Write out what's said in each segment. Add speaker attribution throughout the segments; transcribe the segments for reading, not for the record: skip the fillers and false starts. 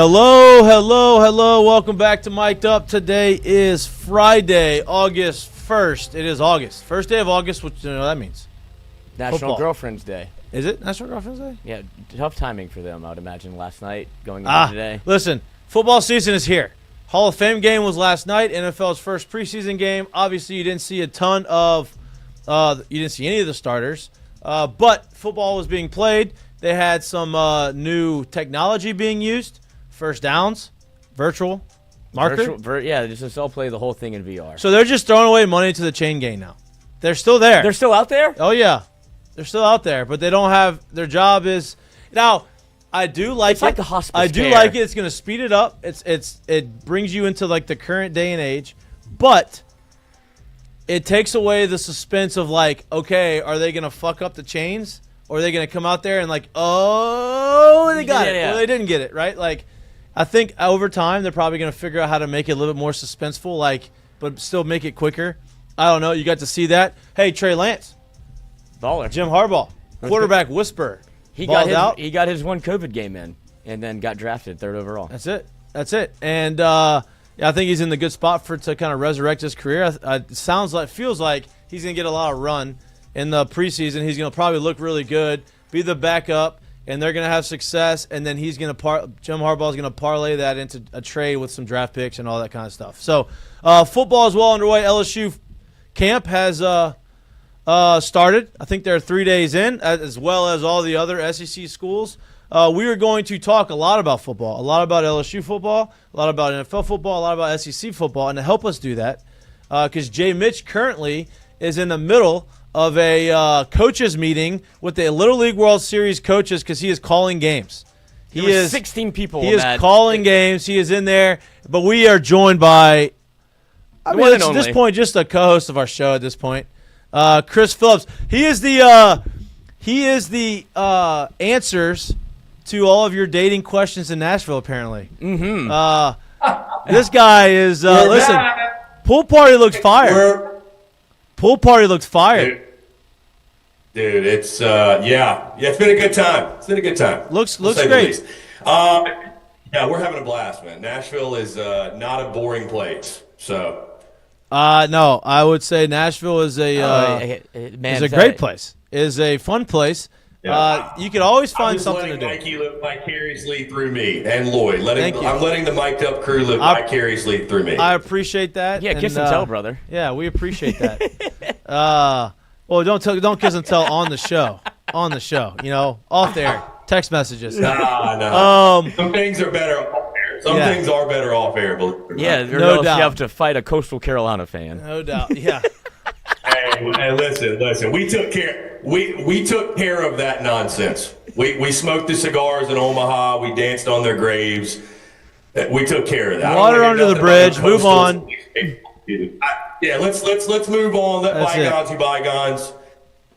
Speaker 1: Hello, hello, hello. Welcome back to Mik'd. Today is Friday, August 1st. It is August. First day of August, which you know what that means.
Speaker 2: National
Speaker 1: Football.
Speaker 2: Girlfriend's Day.
Speaker 1: Is it National Girlfriend's Day?
Speaker 2: Yeah, tough timing for them, I would imagine, last night going into today.
Speaker 1: Listen, football season is here. Hall of Fame game was last night, NFL's first preseason game. Obviously, you didn't see a ton of you didn't see any of the starters, but football was being played. They had some new technology being used. First downs, virtual, marker.
Speaker 2: They just all play the whole thing in VR.
Speaker 1: So they're just throwing away money to the chain gang now. They're still there.
Speaker 2: They're still out there?
Speaker 1: Oh, yeah. They're still out there, but they don't have – their job is – now, I do like
Speaker 2: it's like the hospice
Speaker 1: I do
Speaker 2: care.
Speaker 1: like it. It's going to speed it up. It brings you into, like, the current day and age, but it takes away the suspense of, like, okay, are they going to fuck up the chains, or are they going to come out there and, like, oh, they got it.
Speaker 2: Yeah.
Speaker 1: Well, they didn't get it, right? Like, I think over time they're probably going to figure out how to make it a little bit more suspenseful, like, but still make it quicker. I don't know. You got to see that. Hey, Trey Lance.
Speaker 2: Baller.
Speaker 1: Jim Harbaugh. Quarterback whisperer.
Speaker 2: He got his one COVID game in and then got drafted third overall.
Speaker 1: That's it. And I think he's in the good spot to kind of resurrect his career. It feels like he's going to get a lot of run in the preseason. He's going to probably look really good, be the backup, and they're going to have success, and then Jim Harbaugh is going to parlay that into a trade with some draft picks and all that kind of stuff. So football is well underway. LSU camp has started. I think they're 3 days in, as well as all the other SEC schools. We are going to talk a lot about football, a lot about LSU football, a lot about NFL football, a lot about SEC football, and to help us do that, because Jay Mitch currently is in the middle of a coaches meeting with the Little League World Series coaches because he is calling games.
Speaker 2: There were 16 people.
Speaker 1: He is calling games. He is in there. But we are joined by, at this point, just a co-host of our show at this point, Chris Phillips. He is the answers to all of your dating questions in Nashville, apparently. Mm-hmm. This guy is listen. Pool party looks fire. Pool party looks fire.
Speaker 3: Dude, it's it's been a good time. It's been a good time.
Speaker 1: Looks great.
Speaker 3: Yeah, we're having a blast, man. Nashville is not a boring place. So
Speaker 1: no, I would say Nashville is a great place. Is a fun place. Yeah. You could always find something to do.
Speaker 3: Mikey live vicariously through me and Lloyd. I'm letting the mic'd up crew live vicariously through me.
Speaker 1: I appreciate that.
Speaker 2: Yeah, kiss and tell, brother.
Speaker 1: Yeah, we appreciate that. Well, don't kiss and tell on the show. On the show, off there, text messages.
Speaker 3: No. Some things are better off air. Some things are better off air.
Speaker 2: Yeah, no doubt. You have to fight a Coastal Carolina fan.
Speaker 1: No doubt. Yeah.
Speaker 3: Hey, listen. We took care. We took care of that nonsense. We smoked the cigars in Omaha. We danced on their graves. We took care of that.
Speaker 1: Water under the bridge. Move on.
Speaker 3: Let's move on. Let bygones be bygones.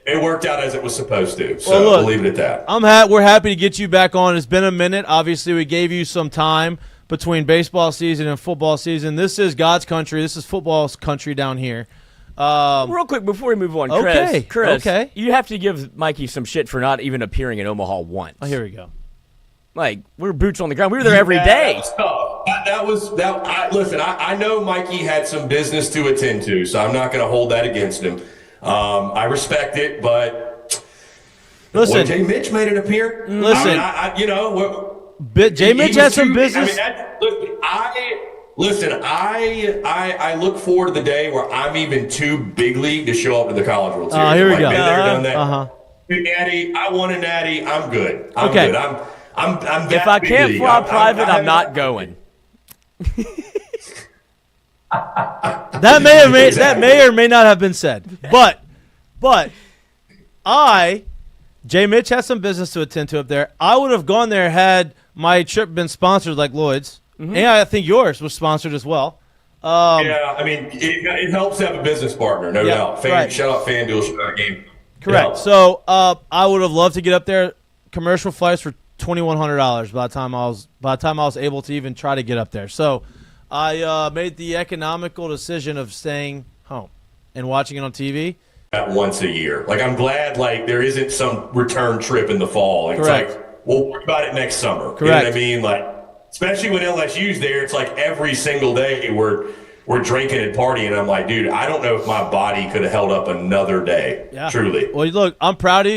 Speaker 3: It worked out as it was supposed to. So
Speaker 1: well, look,
Speaker 3: we'll leave it at that.
Speaker 1: We're happy to get you back on. It's been a minute. Obviously, we gave you some time between baseball season and football season. This is God's country. This is football's country down here.
Speaker 2: Real quick before we move on, Chris, you have to give Mikey some shit for not even appearing in Omaha once.
Speaker 1: Oh, here we go.
Speaker 2: Like, we're boots on the ground. We were there every day.
Speaker 3: Listen, I know Mikey had some business to attend to, so I'm not going to hold that against him. I respect it, but
Speaker 1: listen,
Speaker 3: Jay Mitch made an appearance.
Speaker 1: Listen, Jay Mitch had some business.
Speaker 3: I look forward to the day where I'm even too big league to show up to the College World Series.
Speaker 1: Here we go.
Speaker 3: Been there, done that. Big natty, I won a natty. I'm good. I'm good. I'm that
Speaker 2: if I can't
Speaker 3: league.
Speaker 2: fly private, I'm not going.
Speaker 1: That may or may not have been said. But Jay Mitch has some business to attend to up there. I would have gone there had my trip been sponsored like Lloyd's. Mm-hmm. And I think yours was sponsored as well.
Speaker 3: It helps to have a business partner, no doubt.
Speaker 1: Right.
Speaker 3: Shout out FanDuel, shout out Game.
Speaker 1: Correct. So I would have loved to get up there. Commercial flights for $2,100 by the time I was able to even try to get up there. So I made the economical decision of staying home and watching it on TV.
Speaker 3: Once a year. Like, I'm glad, there isn't some return trip in the fall. It's
Speaker 1: Correct.
Speaker 3: like, we'll worry about it next summer.
Speaker 1: Correct.
Speaker 3: You know what I mean? especially when LSU's there, it's like every single day we're drinking and partying. I'm like, dude, I don't know if my body could have held up another day. Yeah. Truly.
Speaker 1: Well, look, I'm proud of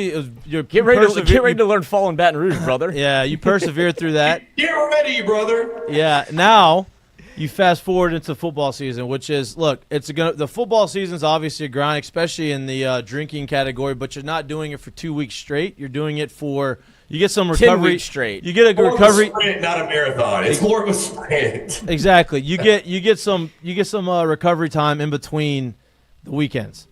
Speaker 1: you.
Speaker 2: Get ready to learn fall in Baton Rouge, brother.
Speaker 1: Yeah, you persevered through that.
Speaker 3: Get ready, brother.
Speaker 1: Yeah, now you fast forward into football season, which is, look, the football season's obviously a grind, especially in the drinking category, but you're not doing it for 2 weeks straight. You're doing it for – you get some recovery.
Speaker 2: 10 weeks straight.
Speaker 1: You get a recovery.
Speaker 3: Of a sprint, not a marathon. It's more of a sprint.
Speaker 1: Exactly. You get some recovery time in between the weekends.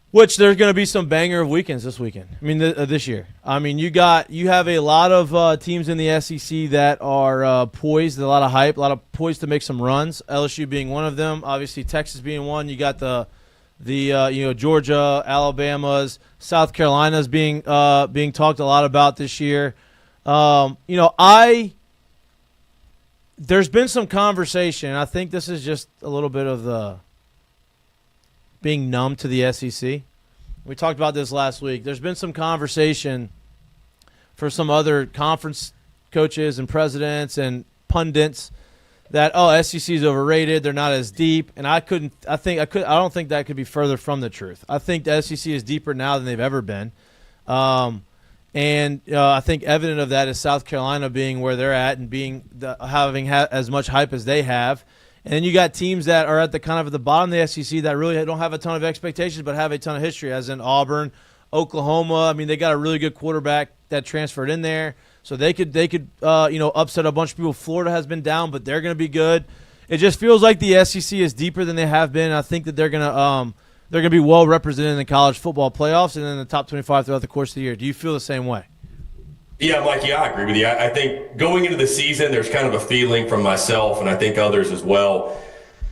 Speaker 1: Which there's going to be some banger of weekends this weekend. I mean, this year. I mean, you have a lot of teams in the SEC that are poised, a lot of hype, a lot of poised to make some runs. LSU being one of them. Obviously, Texas being one. You got the Georgia, Alabama's, South Carolina's being talked a lot about this year. There's been some conversation, and I think this is just a little bit of the being numb to the SEC. We talked about this last week. There's been some conversation for some other conference coaches and presidents and pundits that SEC is overrated, they're not as deep, and I don't think that could be further from the truth. I think the SEC is deeper now than they've ever been. I think evident of that is South Carolina being where they're at and having as much hype as they have. And then you got teams that are at the bottom of the SEC that really don't have a ton of expectations but have a ton of history, as in Auburn, Oklahoma. I mean, they got a really good quarterback that transferred in there, so they could upset a bunch of people. Florida has been down, but they're going to be good. It just feels like the SEC is deeper than they have been. I think that they're going to be well represented in the college football playoffs and in the top 25 throughout the course of the year. Do you feel the same way?
Speaker 3: Yeah, Mikey, I agree with you. I think going into the season, there's kind of a feeling from myself, and I think others as well.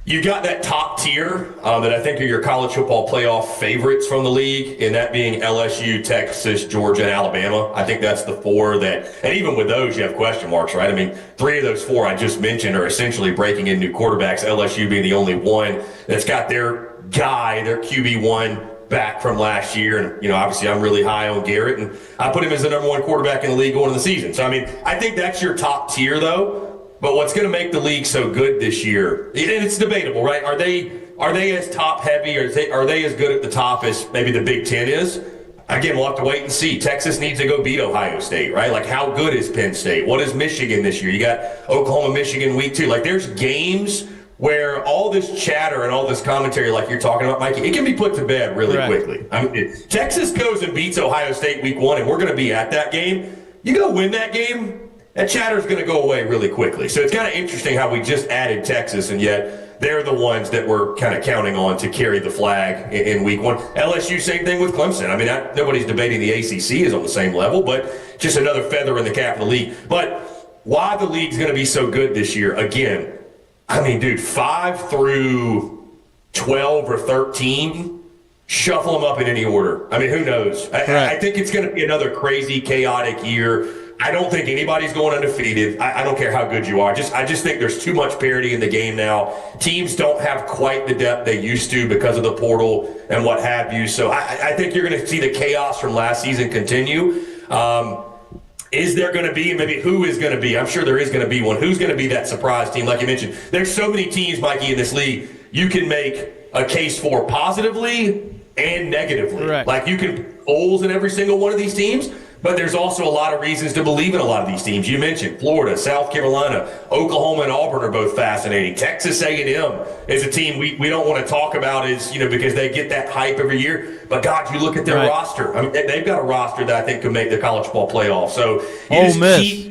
Speaker 3: You got that top tier that I think are your college football playoff favorites from the league, and that being LSU, Texas, Georgia, and Alabama. I think that's the four that, and even with those, you have question marks, right? I mean, 3 of those 4 I just mentioned are essentially breaking in new quarterbacks, LSU being the only one that's got their QB1 back from last year. And, obviously I'm really high on Garrett, and I put him as the number 1 quarterback in the league going into the season. So, I mean, I think that's your top tier, though. But what's going to make the league so good this year, and it's debatable, right? Are they as top heavy, or are they as good at the top as maybe the Big Ten is? Again, we'll have to wait and see. Texas needs to go beat Ohio State, right? Like, how good is Penn State? What is Michigan this year? You got Oklahoma, Michigan week 2. Like, there's games where all this chatter and all this commentary like you're talking about, Mikey, it can be put to bed really quickly. I mean, Texas goes and beats Ohio State week 1, and we're going to be at that game. You go win that game, that chatter is going to go away really quickly. So it's kind of interesting how we just added Texas, and yet they're the ones that we're kind of counting on to carry the flag in week 1. LSU, same thing with Clemson. I mean, nobody's debating the ACC is on the same level, but just another feather in the cap of the league. But why the league's going to be so good this year, again, I mean, dude, 5 through 12 or 13, shuffle them up in any order. I mean, who knows? I think it's going to be another crazy, chaotic year. I don't think anybody's going undefeated. I don't care how good you are. I just think there's too much parity in the game now. Teams don't have quite the depth they used to because of the portal and what have you. So I think you're going to see the chaos from last season continue. Is there going to be, maybe who is going to be? I'm sure there is going to be one. Who's going to be that surprise team? Like you mentioned, there's so many teams, Mikey, in this league, you can make a case for positively and negatively.
Speaker 1: Right.
Speaker 3: Like, you can put holes in every single one of these teams, but there's also a lot of reasons to believe in a lot of these teams. You mentioned Florida, South Carolina, Oklahoma, and Auburn are both fascinating. Texas A&M is a team we don't want to talk about because they get that hype every year. But, God, you look at their roster. I mean, they've got a roster that I think could make the college football playoff. So
Speaker 1: Ole Miss.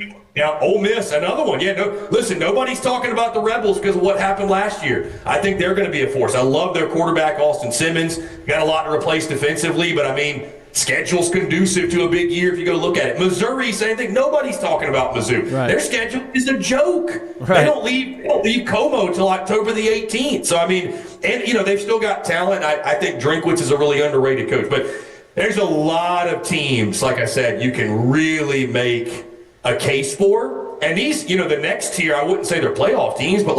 Speaker 3: Ole Miss, another one. Yeah, listen, nobody's talking about the Rebels because of what happened last year. I think they're going to be a force. I love their quarterback, Austin Simmons. Got a lot to replace defensively, but, I mean, schedule's conducive to a big year if you go look at it. Missouri, same thing. Nobody's talking about Mizzou.
Speaker 1: Right.
Speaker 3: Their schedule is a joke.
Speaker 1: Right.
Speaker 3: They don't leave Como until October the 18th. So, I mean, and, they've still got talent. I think Drinkwitz is a really underrated coach. But there's a lot of teams, like I said, you can really make a case for. And these, the next tier, I wouldn't say they're playoff teams, but,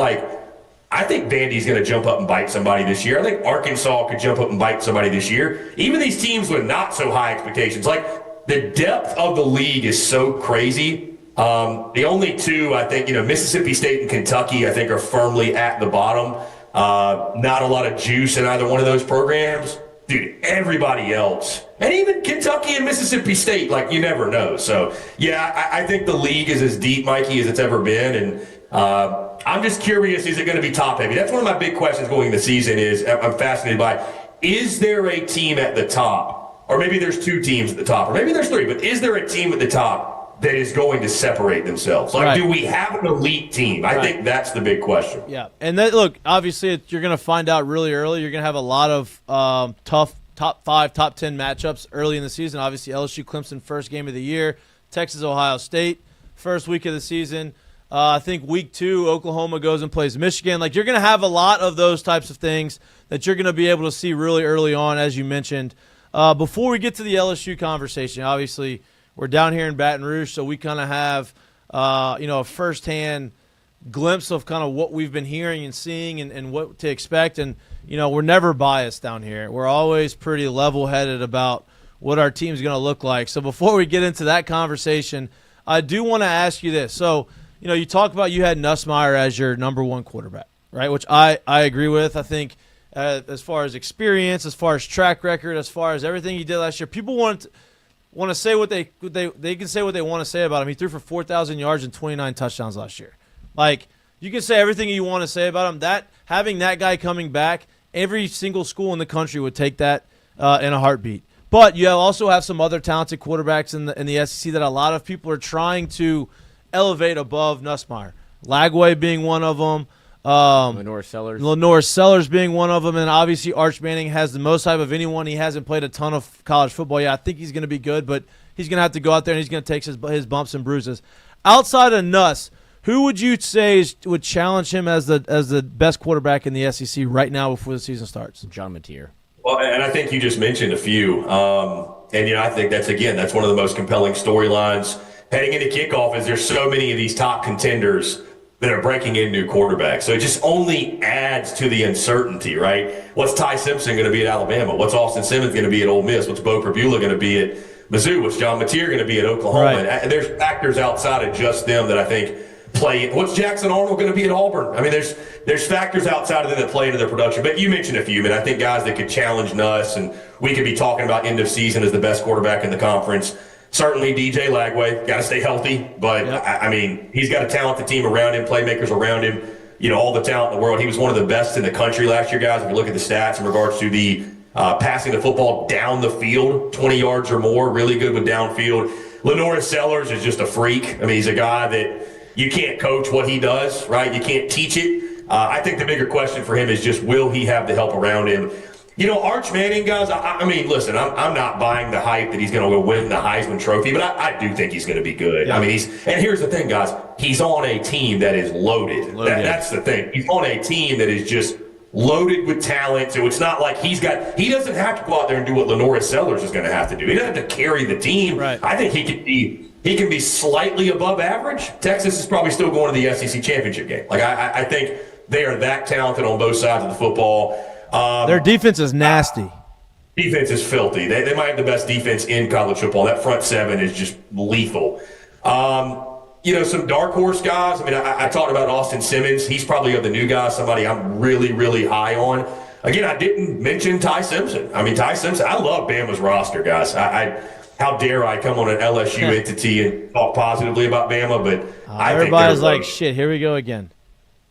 Speaker 3: I think Vandy's going to jump up and bite somebody this year. I think Arkansas could jump up and bite somebody this year. Even these teams with not so high expectations. The depth of the league is so crazy The only two, I think, Mississippi State and Kentucky, I think, are firmly at the bottom. Not a lot of juice in either one of those programs. Dude, everybody else, and even Kentucky and Mississippi State, like, you never know. So, yeah, I think the league is as deep, Mikey, as it's ever been. And I'm just curious, is it going to be top-heavy? That's one of my big questions going into the season is I'm fascinated by, is there a team at the top? Or maybe there's two teams at the top, or maybe there's three, but is there a team at the top that is going to separate themselves? Like, do we have an elite team? I think that's the big question.
Speaker 1: Yeah, and look, obviously you're going to find out really early. You're going to have a lot of tough top 5, top 10 matchups early in the season. Obviously, LSU, Clemson, first game of the year. Texas, Ohio State, first week of the season. I think week 2, Oklahoma goes and plays Michigan. Like, you're going to have a lot of those types of things that you're going to be able to see really early on, as you mentioned. Before we get to the LSU conversation, obviously we're down here in Baton Rouge, so we kind of have a firsthand glimpse of kind of what we've been hearing and seeing and what to expect. And, we're never biased down here. We're always pretty level-headed about what our team's going to look like. So before we get into that conversation, I do want to ask you this. So, you talk about you had Nussmeier as your number 1 quarterback, right, which I agree with. I think as far as experience, as far as track record, as far as everything he did last year, people want to say what they can say what they want to say about him. He threw for 4,000 yards and 29 touchdowns last year. Like, you can say everything you want to say about him. That having that guy coming back, every single school in the country would take that in a heartbeat. But you also have some other talented quarterbacks in the SEC that a lot of people are trying to elevate above Nussmeier. Lagway being one of them.
Speaker 2: Lenore
Speaker 1: Sellers being one of them, and obviously Arch Manning has the most hype of anyone. He hasn't played a ton of college football. Yeah, I think he's going to be good, but he's going to have to go out there and he's going to take his bumps and bruises. Outside of Nuss, who would you say would challenge him as the best quarterback in the SEC right now before the season starts?
Speaker 2: John Mateer.
Speaker 3: Well, and I think you just mentioned a few, and I think that's one of the most compelling storylines heading into kickoff. Is there's so many of these top contenders that are breaking in new quarterbacks. So it just only adds to the uncertainty, right? What's Ty Simpson going to be at Alabama? What's Austin Simmons going to be at Ole Miss? What's Bo Perbula going to be at Mizzou? What's John Mateer going to be at Oklahoma?
Speaker 1: Right.
Speaker 3: And there's factors outside of just them that I think play. What's Jackson Arnold going to be at Auburn? I mean, there's factors outside of them that play into their production. But you mentioned a few, man. I think guys that could challenge Nuss, and we could be talking about end of season as the best quarterback in the conference. Certainly DJ Lagway, got to stay healthy, but yep. I mean, he's got a talented team around him, playmakers around him, all the talent in the world. He was one of the best in the country last year, guys. If you look at the stats in regards to the passing the football down the field, 20 yards or more, really good with downfield. Lenore Sellers is just a freak. I mean, he's a guy that you can't coach what he does, right? You can't teach it. I think the bigger question for him is just, will he have the help around him? Arch Manning, guys, I mean, listen, I'm not buying the hype that he's going to go win the Heisman Trophy, but I do think he's going to be good. Yeah. I mean, and here's the thing, guys, he's on a team that is loaded. That's the thing. He's on a team that is just loaded with talent, so it's not like he doesn't have to go out there and do what Lenore Sellers is going to have to do. He doesn't have to carry the team.
Speaker 1: Right.
Speaker 3: I think he can be slightly above average. Texas is probably still going to the SEC championship game. Like, I think they are that talented on both sides of the football.
Speaker 1: Their defense is nasty.
Speaker 3: Defense is filthy. They might have the best defense in college football. That front seven is just lethal. Some dark horse guys. I mean, I talked about Austin Simmons. He's probably of the new guys, somebody I'm really, really high on. Again, I didn't mention Ty Simpson. I mean, Ty Simpson, I love Bama's roster, guys. How dare I come on an LSU entity and talk positively about Bama, but I think
Speaker 1: everybody's like, shit, here we go again.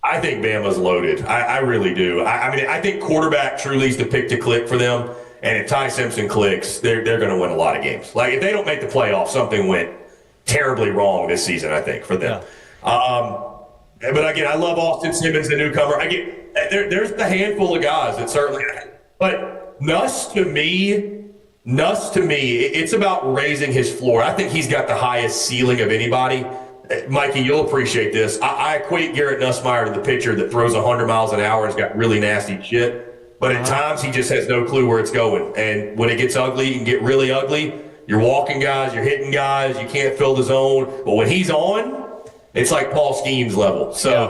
Speaker 3: I think Bama's loaded. I really do. I mean, I think quarterback truly is the pick to click for them. And if Ty Simpson clicks, they're going to win a lot of games. Like, if they don't make the playoffs, something went terribly wrong this season, I think, for them. Yeah. But again, I love Austin Simmons, the newcomer. There's the handful of guys that certainly. But Nuss to me, it's about raising his floor. I think he's got the highest ceiling of anybody. Mikey, you'll appreciate this. I equate Garrett Nussmeier to the pitcher that throws 100 miles an hour and has got really nasty shit. But at times, he just has no clue where it's going. And when it gets ugly, it can get really ugly. You're walking guys, you're hitting guys, you can't fill the zone. But when he's on, it's like Paul Skeens level. So,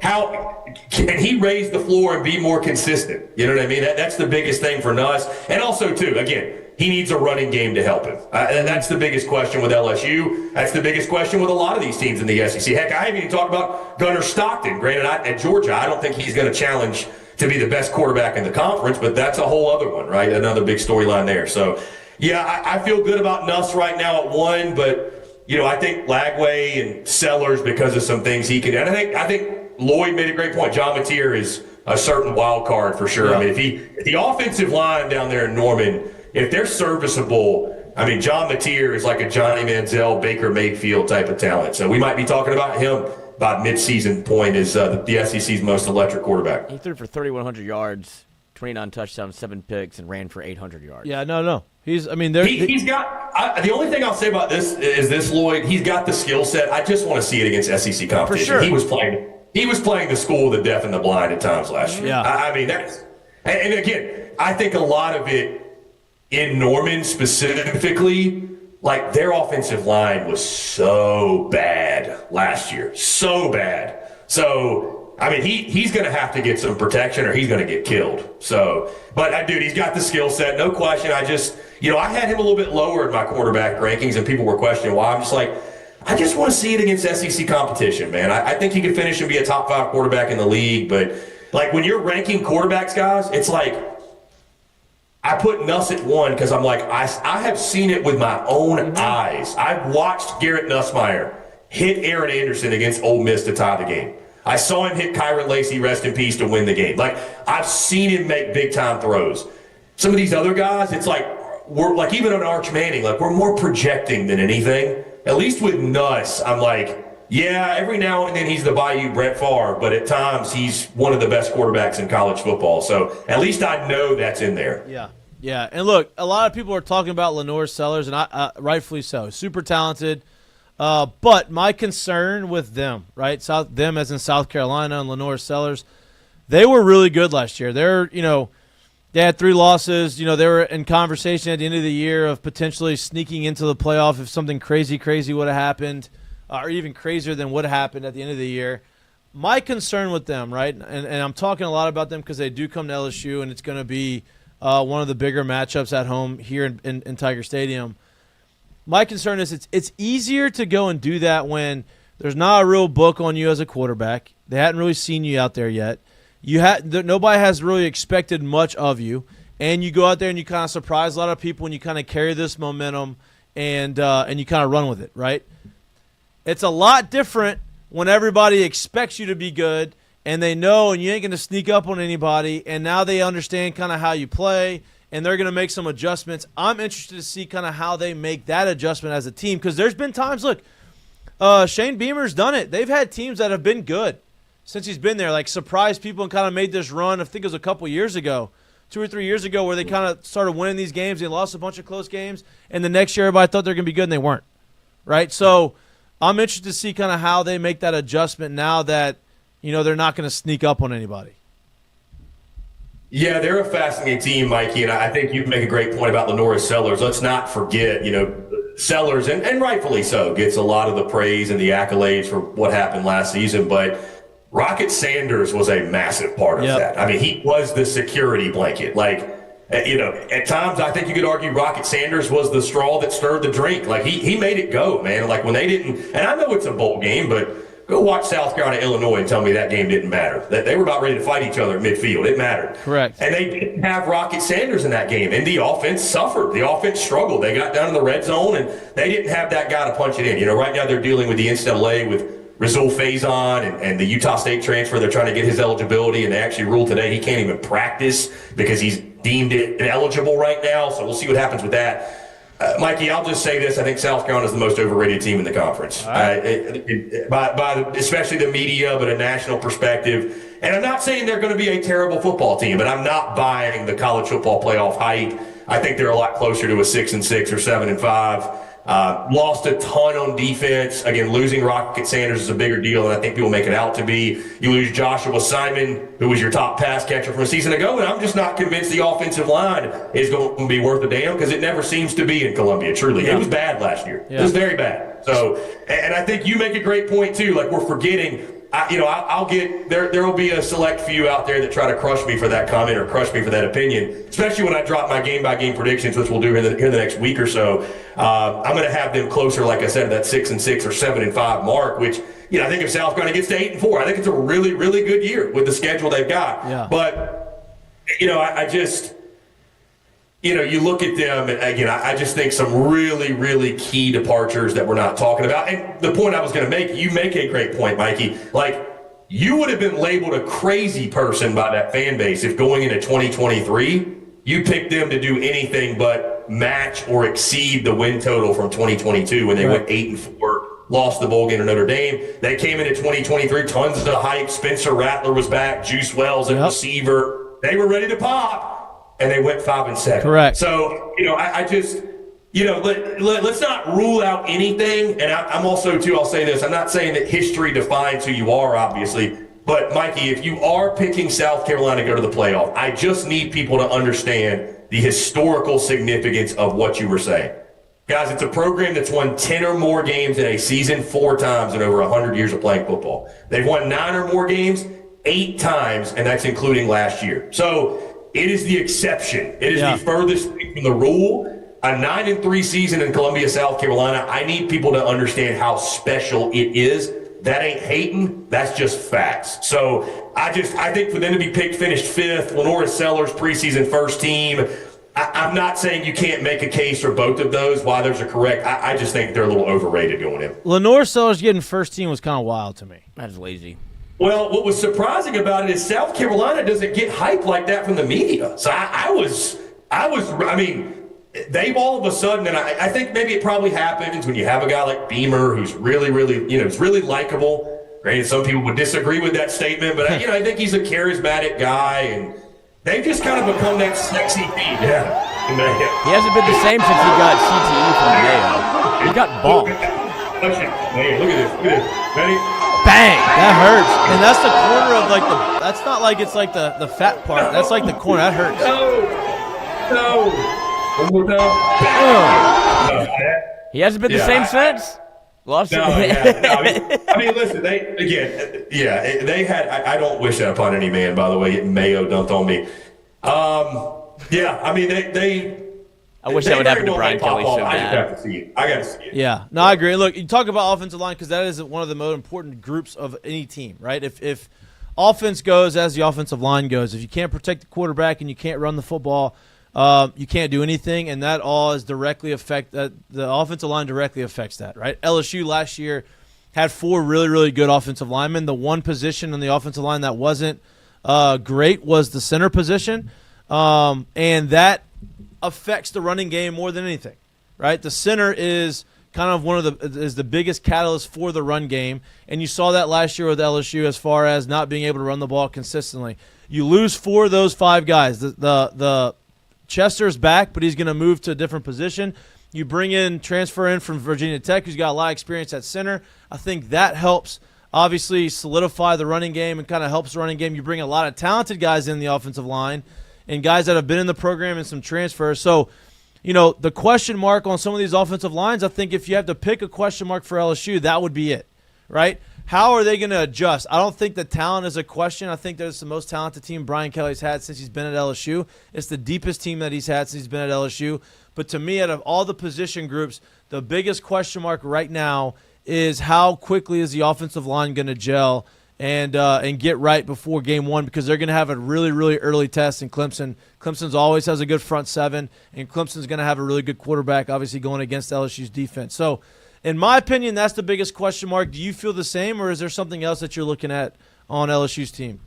Speaker 3: how can he raise the floor and be more consistent? You know what I mean? That's the biggest thing for Nuss. And also, too, again, he needs a running game to help him. And that's the biggest question with LSU. That's the biggest question with a lot of these teams in the SEC. Heck, I haven't even talked about Gunnar Stockton. Granted, at Georgia, I don't think he's going to challenge to be the best quarterback in the conference, but that's a whole other one, right? Another big storyline there. So, yeah, I feel good about Nuss right now at 1, but, I think Lagway and Sellers, because of some things he can – and I think Lloyd made a great point. John Mateer is a certain wild card for sure. Yeah. I mean, if the offensive line down there in Norman, if they're serviceable, I mean, John Mateer is like a Johnny Manziel, Baker Mayfield type of talent. So we might be talking about him by midseason point as the SEC's most electric quarterback.
Speaker 2: He threw for 3,100 yards, 29 touchdowns, 7 picks, and ran for 800 yards.
Speaker 1: Yeah, no. He's got
Speaker 3: the only thing I'll say about this is this, Lloyd, he's got the skill set. I just want to see it against SEC competition.
Speaker 1: For sure.
Speaker 3: He was playing the school of the deaf and the blind at times last year.
Speaker 1: Yeah.
Speaker 3: I mean, and again, I think a lot of it in Norman specifically, like their offensive line was so bad last year. So bad. So, I mean, he's going to have to get some protection or he's going to get killed. So, but dude, he's got the skill set, no question. I just, I had him a little bit lower in my quarterback rankings and people were questioning why. I'm just like, I just want to see it against SEC competition, man. I think he could finish and be a top 5 quarterback in the league. But, like, when you're ranking quarterbacks, guys, it's like I put Nuss at 1 because I'm like, I have seen it with my own eyes. I've watched Garrett Nussmeier hit Aaron Anderson against Ole Miss to tie the game. I saw him hit Kyron Lacey, rest in peace, to win the game. Like, I've seen him make big-time throws. Some of these other guys, it's like, we're like, even on Arch Manning, like, we're more projecting than anything. At least with Nuss, I'm like, yeah, every now and then he's the Bayou Brett Favre, but at times he's one of the best quarterbacks in college football. So at least I know that's in there.
Speaker 1: Yeah. And look, a lot of people are talking about Lenore Sellers, and I rightfully so. Super talented. But my concern with them, right, them as in South Carolina and Lenore Sellers, they were really good last year. They had 3 losses. They were in conversation at the end of the year of potentially sneaking into the playoff if something crazy would have happened, or even crazier than what happened at the end of the year. My concern with them, right, and I'm talking a lot about them because they do come to LSU, and it's going to be one of the bigger matchups at home here in Tiger Stadium. My concern is it's easier to go and do that when there's not a real book on you as a quarterback. They hadn't really seen you out there yet. Nobody has really expected much of you, and you go out there and you kind of surprise a lot of people, and you kind of carry this momentum, and you kind of run with it, right? It's a lot different when everybody expects you to be good, and they know, and you ain't going to sneak up on anybody, and now they understand kind of how you play, and they're going to make some adjustments. I'm interested to see kind of how they make that adjustment as a team, because there's been times, look, Shane Beamer's done it. They've had teams that have been good since he's been there, like surprised people and kind of made this run. I think it was a couple years ago, 2 or 3 years ago, where they kind of started winning these games. They lost a bunch of close games, and the next year everybody thought they were going to be good, and they weren't, right? So I'm interested to see kind of how they make that adjustment now that, they're not going to sneak up on anybody.
Speaker 3: Yeah, they're a fascinating team, Mikey, and I think you make a great point about Lenore Sellers. Let's not forget, Sellers, and rightfully so, gets a lot of the praise and the accolades for what happened last season, but Rocket Sanders was a massive part of that. I mean, he was the security blanket. Like, at times I think you could argue Rocket Sanders was the straw that stirred the drink. Like, he made it go, man. Like, when they didn't – and I know it's a bowl game, but go watch South Carolina, Illinois, and tell me that game didn't matter. That they were about ready to fight each other at midfield. It mattered.
Speaker 1: Correct.
Speaker 3: And they didn't have Rocket Sanders in that game, and the offense suffered. The offense struggled. They got down in the red zone, and they didn't have that guy to punch it in. Right now they're dealing with the NCAA with Rizul Faison and the Utah State transfer. They're trying to get his eligibility, and they actually ruled today he can't even practice because he's deemed ineligible right now. So we'll see what happens with that. Mikey, I'll just say this. I think South Carolina is the most overrated team in the conference, by especially the media, but a national perspective. And I'm not saying they're going to be a terrible football team, but I'm not buying the college football playoff hype. I think they're a lot closer to a 6-6 or 7-5. Lost a ton on defense. Again, losing Rocket Sanders is a bigger deal than I think people make it out to be. You lose Joshua Simon, who was your top pass catcher from a season ago, and I'm just not convinced the offensive line is going to be worth a damn because it never seems to be in Columbia, truly. It was bad last year. It was very bad. So, and I think you make a great point, too. Like, we're forgetting, I'll get there. There will be a select few out there that try to crush me for that comment or crush me for that opinion, especially when I drop my game-by-game predictions, which we'll do here the next week or so. I'm going to have them closer, like I said, to that 6-6 or 7-5 mark, which I think if South Carolina gets to 8-4, I think it's a really, really good year with the schedule they've got.
Speaker 1: Yeah.
Speaker 3: But I just. You look at them, and again, I just think some really, really key departures that we're not talking about. And the point I was going to make, you make a great point, Mikey. Like, you would have been labeled a crazy person by that fan base if going into 2023, you picked them to do anything but match or exceed the win total from 2022 when they went 8-4, lost the bowl game to Notre Dame. They came into 2023, tons of hype. Spencer Rattler was back, Juice Wells at receiver. They were ready to pop. And they went 5-7.
Speaker 1: Correct.
Speaker 3: So, I just, let's not rule out anything. And I'm also, too, I'll say this. I'm not saying that history defines who you are, obviously. But, Mikey, if you are picking South Carolina to go to the playoff, I just need people to understand the historical significance of what you were saying. Guys, it's a program that's won 10 or more games in a season 4 times in over 100 years of playing football. They've won 9 or more games 8 times, and that's including last year. So, it is the exception. It is the furthest thing from the rule. A 9-3 season in Columbia, South Carolina. I need people to understand how special it is. That ain't hating. That's just facts. So I think for them to be finished 5th, Lenora Sellers preseason first team. I'm not saying you can't make a case for both of those. Why those are correct. I just think they're a little overrated going in.
Speaker 1: Lenora Sellers getting first team was kind of wild to me.
Speaker 2: That's lazy.
Speaker 3: Well, what was surprising about it is South Carolina doesn't get hype like that from the media. So I mean, they've all of a sudden, and I think maybe it probably happens when you have a guy like Beamer who's really, really, is really likable. Granted, some people would disagree with that statement, but I think he's a charismatic guy, and they've just kind of become that sexy team. Yeah.
Speaker 2: He hasn't been the same since he got CTE from Mayo. He got bonked.
Speaker 3: Hey, look at this. Ready?
Speaker 1: Bang! That hurts. And that's the corner of that's not like it's like the fat part. That's like the corner. That hurts.
Speaker 3: No. One more time.
Speaker 2: He hasn't been the same since?
Speaker 3: I mean, listen, they had, I don't wish that upon any man, by the way, getting Mayo dumped on me. I mean,
Speaker 2: I wish that would happen to Brian Kelly so bad.
Speaker 3: I got to see it.
Speaker 1: Yeah, no, I agree. Look, you talk about offensive line because that is one of the most important groups of any team, right? If offense goes as the offensive line goes, if you can't protect the quarterback and you can't run the football, you can't do anything, and that all is directly the offensive line directly affects that, right? LSU last year had 4 really, really good offensive linemen. The one position on the offensive line that wasn't great was the center position, and that affects the running game more than anything, right? The center is kind of is the biggest catalyst for the run game, and you saw that last year with LSU as far as not being able to run the ball consistently. You lose 4 of those 5 guys. The Chester's back, but he's going to move to a different position. You transfer in from Virginia Tech, who's got a lot of experience at center. I think that helps obviously solidify the running game and kind of helps the running game. You bring a lot of talented guys in the offensive line and guys that have been in the program and some transfers. So, the question mark on some of these offensive lines, I think if you have to pick a question mark for LSU, that would be it, right? How are they going to adjust? I don't think the talent is a question. I think that's the most talented team Brian Kelly's had since he's been at LSU. It's the deepest team that he's had since he's been at LSU. But to me, out of all the position groups, the biggest question mark right now is how quickly is the offensive line going to gel and get right before game 1, because they're going to have a really, really early test in Clemson. Clemson's always has a good front 7, and Clemson's going to have a really good quarterback, obviously going against LSU's defense. So, in my opinion, that's the biggest question mark. Do you feel the same, or is there something else that you're looking at on LSU's team?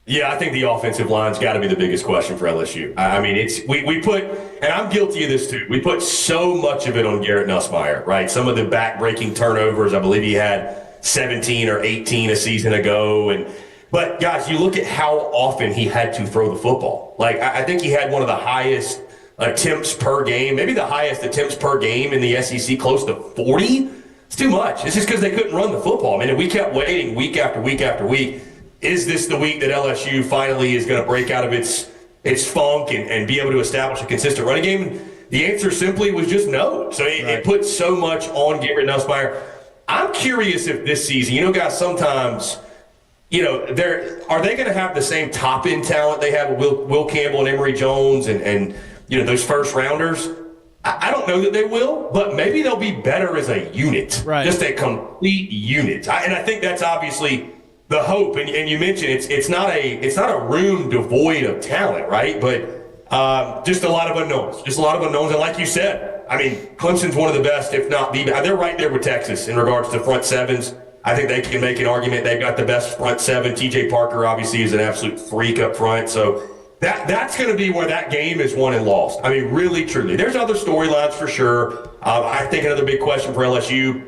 Speaker 3: Yeah, I think the offensive line's got to be the biggest question for LSU. I mean, we put, and I'm guilty of this too, we put so much of it on Garrett Nussmeier, right? Some of the back-breaking turnovers, I believe he had 17 or 18 a season ago. But, guys, you look at how often he had to throw the football. Like, I think he had one of the highest attempts per game, maybe the highest attempts per game in the SEC, close to 40. It's too much. It's just because they couldn't run the football. I mean, we kept waiting week after week after week. Is this the week that LSU finally is going to break out of its funk and be able to establish a consistent running game? The answer simply was just no. So it put so much on Garrett Nussmeier. I'm curious if this season, guys, sometimes, are they going to have the same top-end talent they have with Will Campbell and Emory Jones and those first-rounders? I don't know that they will, but maybe they'll be better as a unit,
Speaker 1: right.
Speaker 3: Just a complete unit. And I think that's obviously the hope. And you mentioned it's not a room devoid of talent, right? But just a lot of unknowns. And like you said, I mean, Clemson's one of the best, if not the best. They're right there with Texas in regards to front sevens. I think they can make an argument. They've got the best front seven. TJ Parker obviously is an absolute freak up front, so. That's going to be where that game is won and lost. I mean, really, truly. There's other storylines for sure. I think another big question for LSU,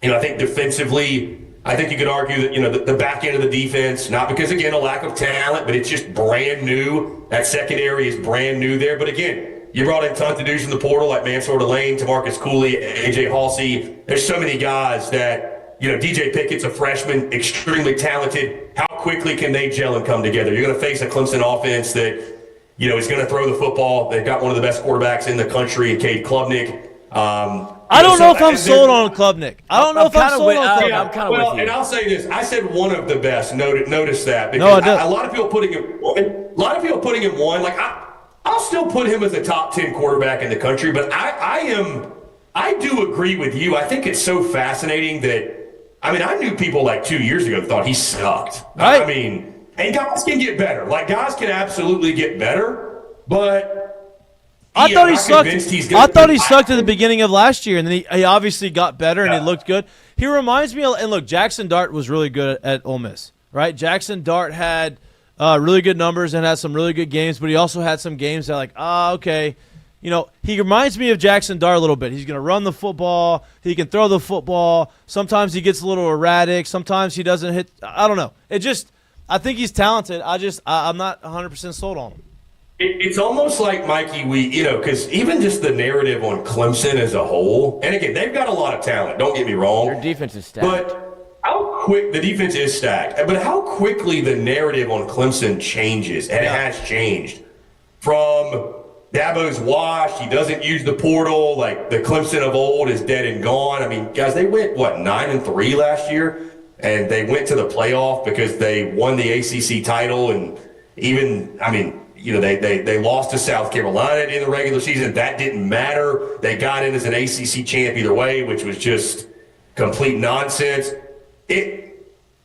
Speaker 3: I think defensively, I think you could argue that, the back end of the defense, not because, again, a lack of talent, but it's just brand new. That secondary is brand new there. But, again, you brought in tons of dudes in the portal like Mansour Delane, Tamarcus Cooley, A.J. Halsey. There's so many guys that, DJ Pickett's a freshman, extremely talented. How quickly can they gel and come together? You're going to face a Clemson offense that, is going to throw the football. They've got one of the best quarterbacks in the country, Cade Klubnik.
Speaker 1: I don't know if I'm sold on Klubnik. I don't know if I'm sold on Klubnik.
Speaker 3: I'm kind of with you. And I'll say this: I said one of the best. Notice that
Speaker 1: No,
Speaker 3: because a lot of people putting him one. Like I'll still put him as a top 10 quarterback in the country. But I do agree with you. I think it's so fascinating that. I mean, I knew people like 2 years ago that thought he sucked. Right. I mean, and guys can get better. Like, guys can absolutely get better, but
Speaker 1: I thought he sucked. I thought he sucked at the beginning of last year, and then he obviously got better, and he looked good. He reminds me of – and, look, Jackson Dart was really good at Ole Miss, right? Jackson Dart had really good numbers and had some really good games, but he also had some games that okay – he reminds me of Jackson Dart a little bit. He's going to run the football. He can throw the football. Sometimes he gets a little erratic. Sometimes he doesn't hit. I don't know. I think he's talented. I'm not 100% sold on him.
Speaker 3: It's almost like, Mikie, because even just the narrative on Clemson as a whole, and again, they've got a lot of talent. Don't get me wrong.
Speaker 2: Their defense is stacked.
Speaker 3: But how quick the defense is stacked. But how quickly the narrative on Clemson changes, and it has changed from – Dabo's washed. He doesn't use the portal. Like the Clemson of old is dead and gone. I mean, guys, they went 9-3 last year, and they went to the playoff because they won the ACC title. And even, they lost to South Carolina in the regular season. That didn't matter. They got in as an ACC champ either way, which was just complete nonsense.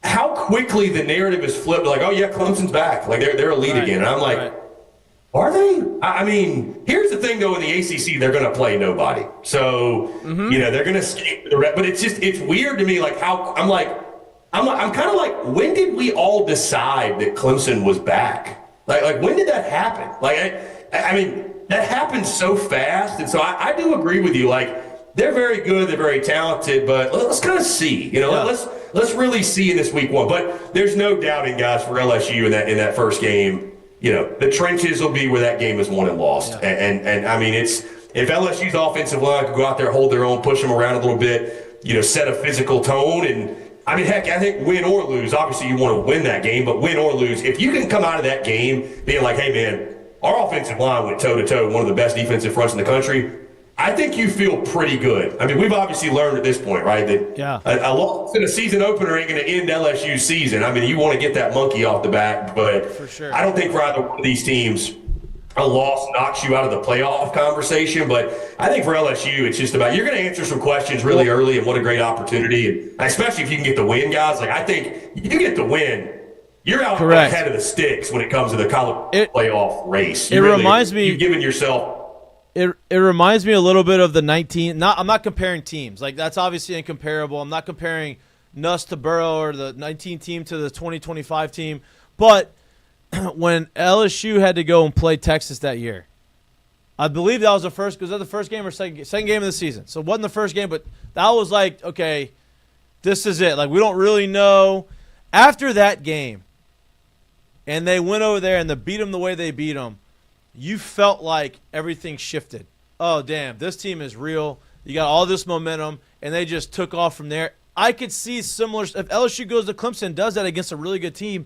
Speaker 3: How quickly the narrative is flipped. Like, oh yeah, Clemson's back. Like they're elite again. And I'm like. Right. Are they? I mean, here's the thing, though. In the ACC, they're going to play nobody. So, they're going to skate the rest. But it's weird to me, like, how I'm kind of like, when did we all decide that Clemson was back? Like when did that happen? Like, I mean, that happened so fast. And so I do agree with you. Like, they're very good. They're very talented. But let's kind of see. Let's really see in this week one. But there's no doubting, guys, for LSU in that first game. The trenches will be where that game is won and lost. Yeah. And I mean, if LSU's offensive line could go out there, hold their own, push them around a little bit, set a physical tone. And, I mean, heck, I think win or lose, obviously you want to win that game, but win or lose, if you can come out of that game being like, hey, man, our offensive line went toe-to-toe with one of the best defensive fronts in the country, I think you feel pretty good. I mean, we've obviously learned at this point, right, that a loss in a season opener ain't going to end LSU's season. I mean, you want to get that monkey off the back, but
Speaker 1: for sure.
Speaker 3: I don't think for either one of these teams a loss knocks you out of the playoff conversation. But I think for LSU, it's just about you're going to answer some questions really early, and what a great opportunity, and especially if you can get the win, guys. Like, I think you get the win, you're out ahead of the sticks when it comes to the college playoff race.
Speaker 1: Reminds me –
Speaker 3: you've given yourself –
Speaker 1: It reminds me a little bit of the 19 – I'm not comparing teams. Like, that's obviously incomparable. I'm not comparing Nuss to Burrow or the 19 team to the 2025 team. But when LSU had to go and play Texas that year, I believe that was the first – was that the first game or second game of the season? So it wasn't the first game, but that was like, okay, this is it. Like, we don't really know. After that game, and they went over there and they beat them the way they beat them, you felt like everything shifted. Oh, damn, this team is real. You got all this momentum, and they just took off from there. I could see similar – if LSU goes to Clemson and does that against a really good team,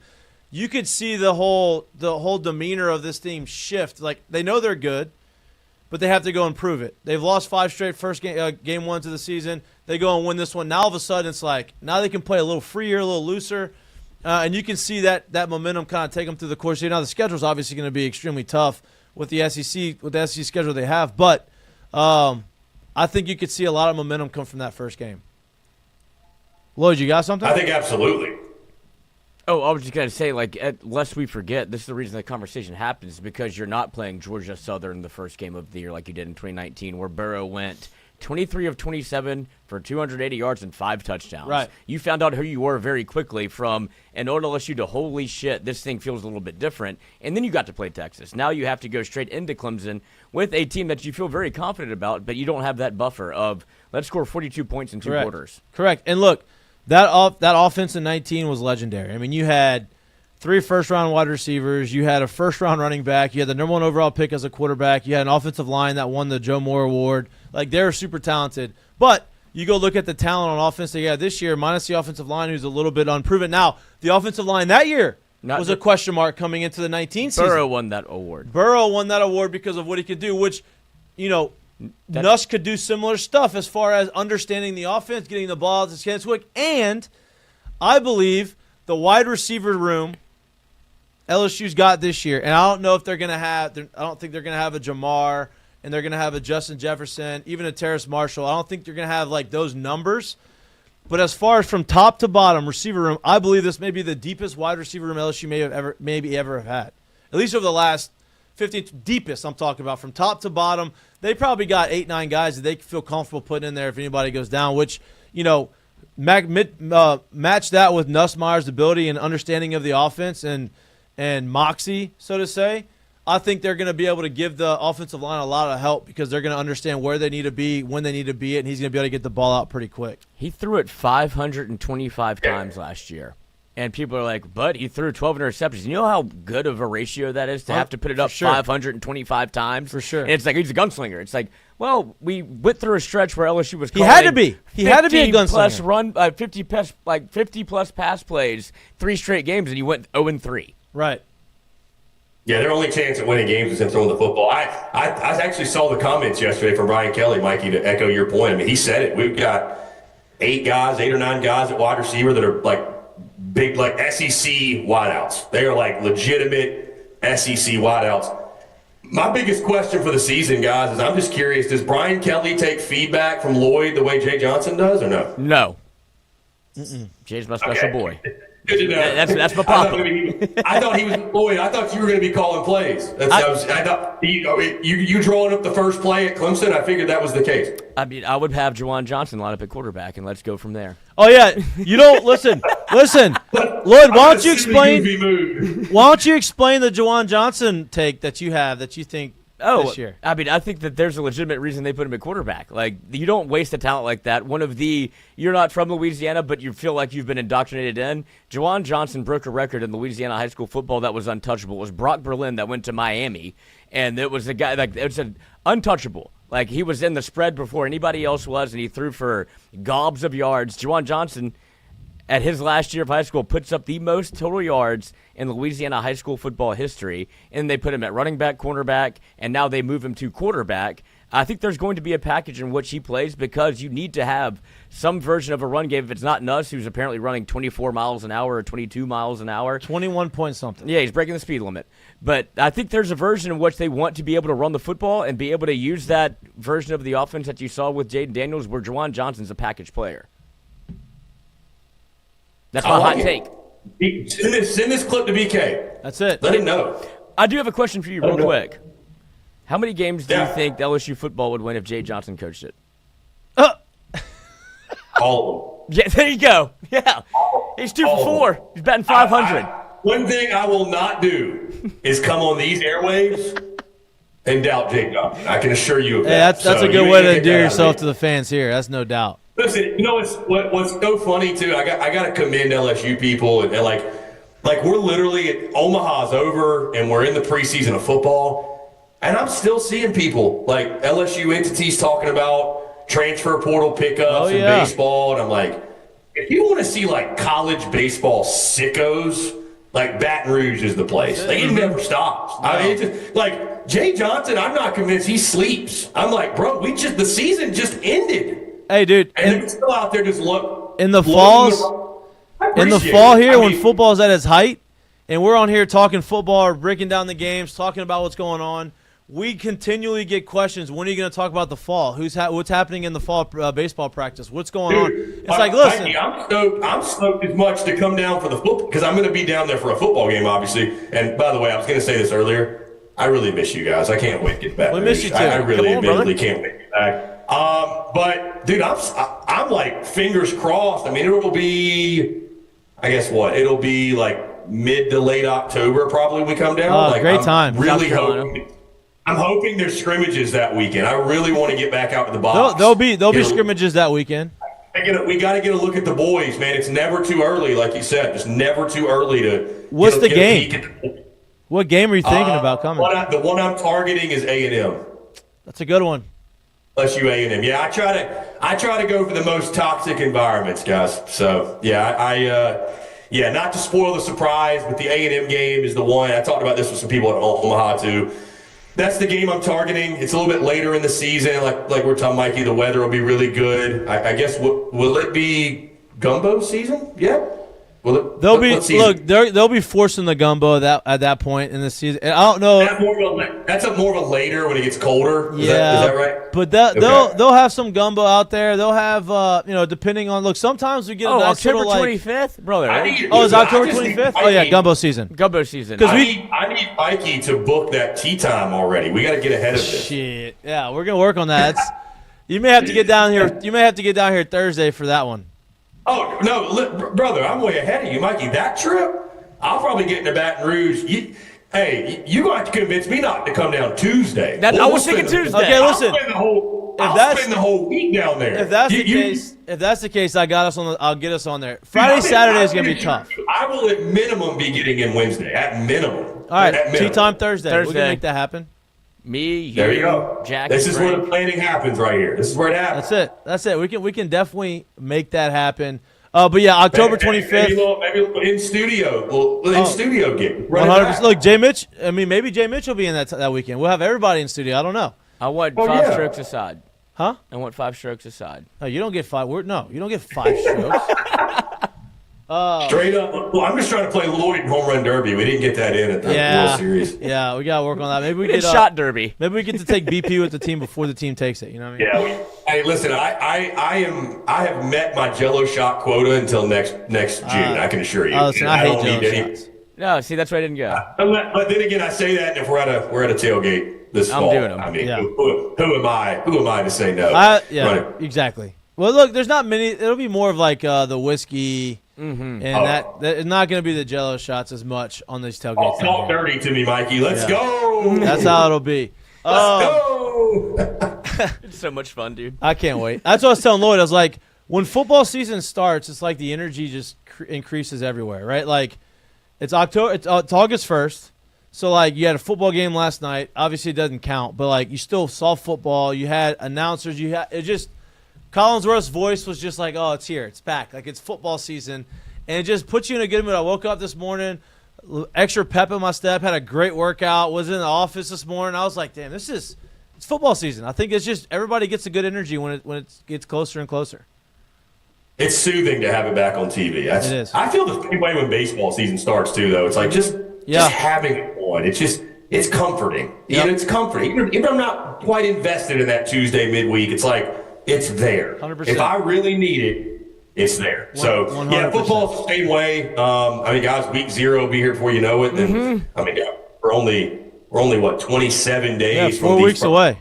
Speaker 1: you could see the whole demeanor of this team shift. Like, they know they're good. but they have to go and prove it. They've lost 5 straight first game ones of the season. They go and win this one. Now all of a sudden it's like now they can play a little freer, a little looser, and you can see that momentum kind of take them through the course. Now the schedule is obviously going to be extremely tough with the SEC schedule they have, but I think you could see a lot of momentum come from that first game. Lloyd, you got something?
Speaker 3: I think absolutely.
Speaker 2: Oh, I was just going to say, lest we forget, this is the reason the conversation happens, because you're not playing Georgia Southern the first game of the year like you did in 2019, where Burrow went 23 of 27 for 280 yards and 5 touchdowns.
Speaker 1: Right.
Speaker 2: You found out who you were very quickly from an old LSU to holy shit, this thing feels a little bit different. And then you got to play Texas. Now you have to go straight into Clemson with a team that you feel very confident about, but you don't have that buffer of let's score 42 points in 2 quarters.
Speaker 1: Correct. And look, that offense in 19 was legendary. I mean, you had 3 first-round wide receivers. You had a first-round running back. You had the number 1 overall pick as a quarterback. You had an offensive line that won the Joe Moore Award. Like, they're super talented. But you go look at the talent on offense they had this year, minus the offensive line, who's a little bit unproven. Now, the offensive line that year was a question mark coming into the 19 season.
Speaker 2: Burrow won that award.
Speaker 1: Burrow won that award because of what he could do, which, Nuss could do similar stuff as far as understanding the offense, getting the ball to his hands quick, and I believe the wide receiver room LSU's got this year, and I don't know if they're going to have – I don't think they're going to have a Jamar, and they're going to have a Justin Jefferson, even a Terrace Marshall. I don't think they're going to have, those numbers. But as far as from top to bottom receiver room, I believe this may be the deepest wide receiver room LSU maybe ever have had, at least over the last 15 – deepest I'm talking about. From top to bottom, they probably got 8-9 guys that they feel comfortable putting in there if anybody goes down, which, match that with Nussmeier's ability and understanding of the offense and moxie, so to say. I think they're going to be able to give the offensive line a lot of help because they're going to understand where they need to be, when they need to be it, and he's going to be able to get the ball out pretty quick.
Speaker 2: He threw it 525 times last year. And people are like, but he threw 12 interceptions. You know how good of a ratio that is to have to put it up 525 times?
Speaker 1: For sure.
Speaker 2: And it's like he's a gunslinger. It's like, well, we went through a stretch where LSU was calling
Speaker 1: He had to be a gunslinger.
Speaker 2: 50-plus pass plays, 3 straight games, and he went 0-3.
Speaker 1: Right.
Speaker 3: Yeah, their only chance at winning games is him throwing the football. I actually saw the comments yesterday from Brian Kelly, Mikey, to echo your point. I mean, he said it. We've got 8 or 9 guys at wide receiver that are big, SEC wideouts. They are legitimate SEC wideouts. My biggest question for the season, guys, is I'm just curious, does Brian Kelly take feedback from Lloyd the way Jay Johnson does or no?
Speaker 2: No. Jay's my special boy.
Speaker 3: Good to know.
Speaker 2: That's my papa.
Speaker 3: I thought he was Lloyd. I thought you were going to be calling plays. I thought you drawing up the first play at Clemson. I figured that was the case.
Speaker 2: I mean, I would have Juwan Johnson line up at quarterback, and let's go from there.
Speaker 1: Oh yeah, you don't listen. Lloyd, why don't you explain the Juwan Johnson take that you have that you think this year?
Speaker 2: I mean, I think that there's a legitimate reason they put him at quarterback. You don't waste a talent like that. You're not from Louisiana, but you feel like you've been indoctrinated in. Juwan Johnson broke a record in Louisiana high school football that was untouchable. It was Brock Berlin that went to Miami, and it was a guy it was an untouchable. He was in the spread before anybody else was, and he threw for gobs of yards. Juwan Johnson, at his last year of high school, puts up the most total yards in Louisiana high school football history, and they put him at running back, cornerback, and now they move him to quarterback. I think there's going to be a package in which he plays because you need to have some version of a run game. If it's not Nuss, who's apparently running 24 miles an hour or 22 miles an hour.
Speaker 1: 21 point something.
Speaker 2: Yeah, he's breaking the speed limit. But I think there's a version in which they want to be able to run the football and be able to use that version of the offense that you saw with Jaden Daniels where Juwan Johnson's a package player. That's my hot take.
Speaker 3: Send this clip to BK.
Speaker 1: That's it.
Speaker 3: Let him know.
Speaker 2: I do have a question for you real quick. How many games do you think LSU football would win if Jay Johnson coached it?
Speaker 3: All of them.
Speaker 2: Yeah, there you go. Yeah. He's 2 for 4. He's batting 500.
Speaker 3: One thing I will not do is come on these airwaves and doubt Jay Johnson. I can assure you of that.
Speaker 1: That's a good way to endear yourself to the fans here. That's no doubt.
Speaker 3: Listen, what's so funny too? I got to commend LSU people and we're literally Omaha's over and we're in the preseason of football, and I'm still seeing people like LSU entities talking about transfer portal pickups and baseball, and I'm like, if you want to see college baseball sickos like Baton Rouge is the place. Like, it never stops. I mean, it's just, like, Jay Johnson, I'm not convinced he sleeps. I'm like, bro, the season just ended.
Speaker 1: Hey, dude.
Speaker 3: And they're still out there just
Speaker 1: in the fall here, when football's at its height, and we're on here talking football, breaking down the games, talking about what's going on, we continually get questions. When are you going to talk about the fall? What's happening in the fall baseball practice? What's going on? It's like, listen.
Speaker 3: I'm stoked as much to come down for the football because I'm going to be down there for a football game, obviously. And by the way, I was going to say this earlier. I really miss you guys. I can't wait to get back.
Speaker 1: We miss you too.
Speaker 3: I really admittedly can't wait to get back. But dude, I'm like fingers crossed. I mean, it'll be, I guess what? It'll be like mid to late October probably we come down. Like,
Speaker 1: great time.
Speaker 3: Really hoping. I'm hoping there's scrimmages that weekend. I really want to get back out to the box.
Speaker 1: There'll be scrimmages that weekend.
Speaker 3: We got to get a look at the boys, man. It's never too early, like you said. It's never too early to.
Speaker 1: What's the game? What game are you thinking about coming?
Speaker 3: The one I'm targeting is A&M.
Speaker 1: That's a good one.
Speaker 3: LSU A&M. Yeah, I try to go for the most toxic environments, guys. So yeah, not to spoil the surprise, but the A&M game is the one. I talked about this with some people at Omaha too. That's the game I'm targeting. It's a little bit later in the season. Like we're telling Mikey, the weather will be really good. I guess, will it be gumbo season? Yeah.
Speaker 1: They'll be forcing the gumbo at that point in the season. And I don't know.
Speaker 3: That's more of a later when it gets colder. Is that right?
Speaker 1: But they'll have some gumbo out there. They'll have depending on sometimes we get a nice
Speaker 2: October 25th, brother.
Speaker 1: It's October 25th. Oh yeah, gumbo season.
Speaker 2: Gumbo season.
Speaker 3: Because I need Mikey to book that tea time already. We got to get ahead of this.
Speaker 1: Shit. Yeah, we're gonna work on that. You may have to get down here. You may have to get down here Thursday for that one.
Speaker 3: Oh, no, brother, I'm way ahead of you, Mikey. That trip, I'll probably get into Baton Rouge. You're going to have to convince me not to come down Tuesday.
Speaker 2: I was thinking Tuesday.
Speaker 1: Okay, listen.
Speaker 3: I'll spend the whole week down there.
Speaker 1: If that's the case, I'll get us on there. Friday, Saturday is going to be tough.
Speaker 3: I will at minimum be getting in Wednesday. At minimum.
Speaker 1: All right, tea time Thursday. We're going to make that happen.
Speaker 2: Me,
Speaker 3: there you go.
Speaker 2: Jack.
Speaker 3: This is where the planning happens right here. This is where it happens.
Speaker 1: That's it. We can definitely make that happen. But yeah, October 25th.
Speaker 3: Maybe in studio. Studio gig.
Speaker 1: 100%. Look, Jay Mitch. I mean, maybe Jay Mitch will be in that weekend. We'll have everybody in studio. I don't know.
Speaker 2: I want 5 strokes aside.
Speaker 1: Huh?
Speaker 2: I want 5 strokes aside.
Speaker 1: No, you don't get 5. You don't get 5 strokes.
Speaker 3: Straight up. Well, I'm just trying to play Lloyd in Home Run Derby. We didn't get that in at the World Series.
Speaker 1: Yeah, we got to work on that. Maybe we
Speaker 2: get shot derby.
Speaker 1: Maybe we get to take BP with the team before the team takes it. You know what I mean?
Speaker 3: Yeah. Hey, listen, I have met my Jello shot quota until next June. I can assure you.
Speaker 1: Listen, I hate Jello shots.
Speaker 2: No, see, that's why I didn't go.
Speaker 3: But then again, I say that, and if we're at a tailgate this fall,
Speaker 2: doing them.
Speaker 3: I mean, who am I? Who am I to say no?
Speaker 1: Exactly. Well, look, there's not many. It'll be more of like the whiskey. And that is not going to be the Jello shots as much on these tailgates.
Speaker 3: Talk dirty to me, Mikey. Let's go.
Speaker 1: That's how it'll be.
Speaker 3: Let's go.
Speaker 2: It's so much fun, dude.
Speaker 1: I can't wait. That's what I was telling Lloyd. I was like, when football season starts, it's like the energy just increases everywhere, right? Like it's October. It's August 1st. So like you had a football game last night. Obviously, it doesn't count, but like you still saw football. You had announcers. Collinsworth's voice was just like, oh, it's here. It's back. Like, it's football season. And it just puts you in a good mood. I woke up this morning, extra pep in my step, had a great workout, was in the office this morning. I was like, damn, it's football season. I think it's just everybody gets a good energy when it gets closer and closer.
Speaker 3: It's soothing to have it back on TV.
Speaker 1: It is.
Speaker 3: I feel the same way when baseball season starts, too, though. It's like just having it on. It's comforting.
Speaker 1: Yep.
Speaker 3: It's comforting. Even if I'm not quite invested in that Tuesday midweek, it's like, it's there.
Speaker 1: 100%.
Speaker 3: If I really need it, it's there. So,
Speaker 1: 100%.
Speaker 3: Yeah, football's the same way. I mean, guys, week 0 will be here before you know it. And I mean, we're only what, 27 days?
Speaker 1: Yeah, 4 weeks away.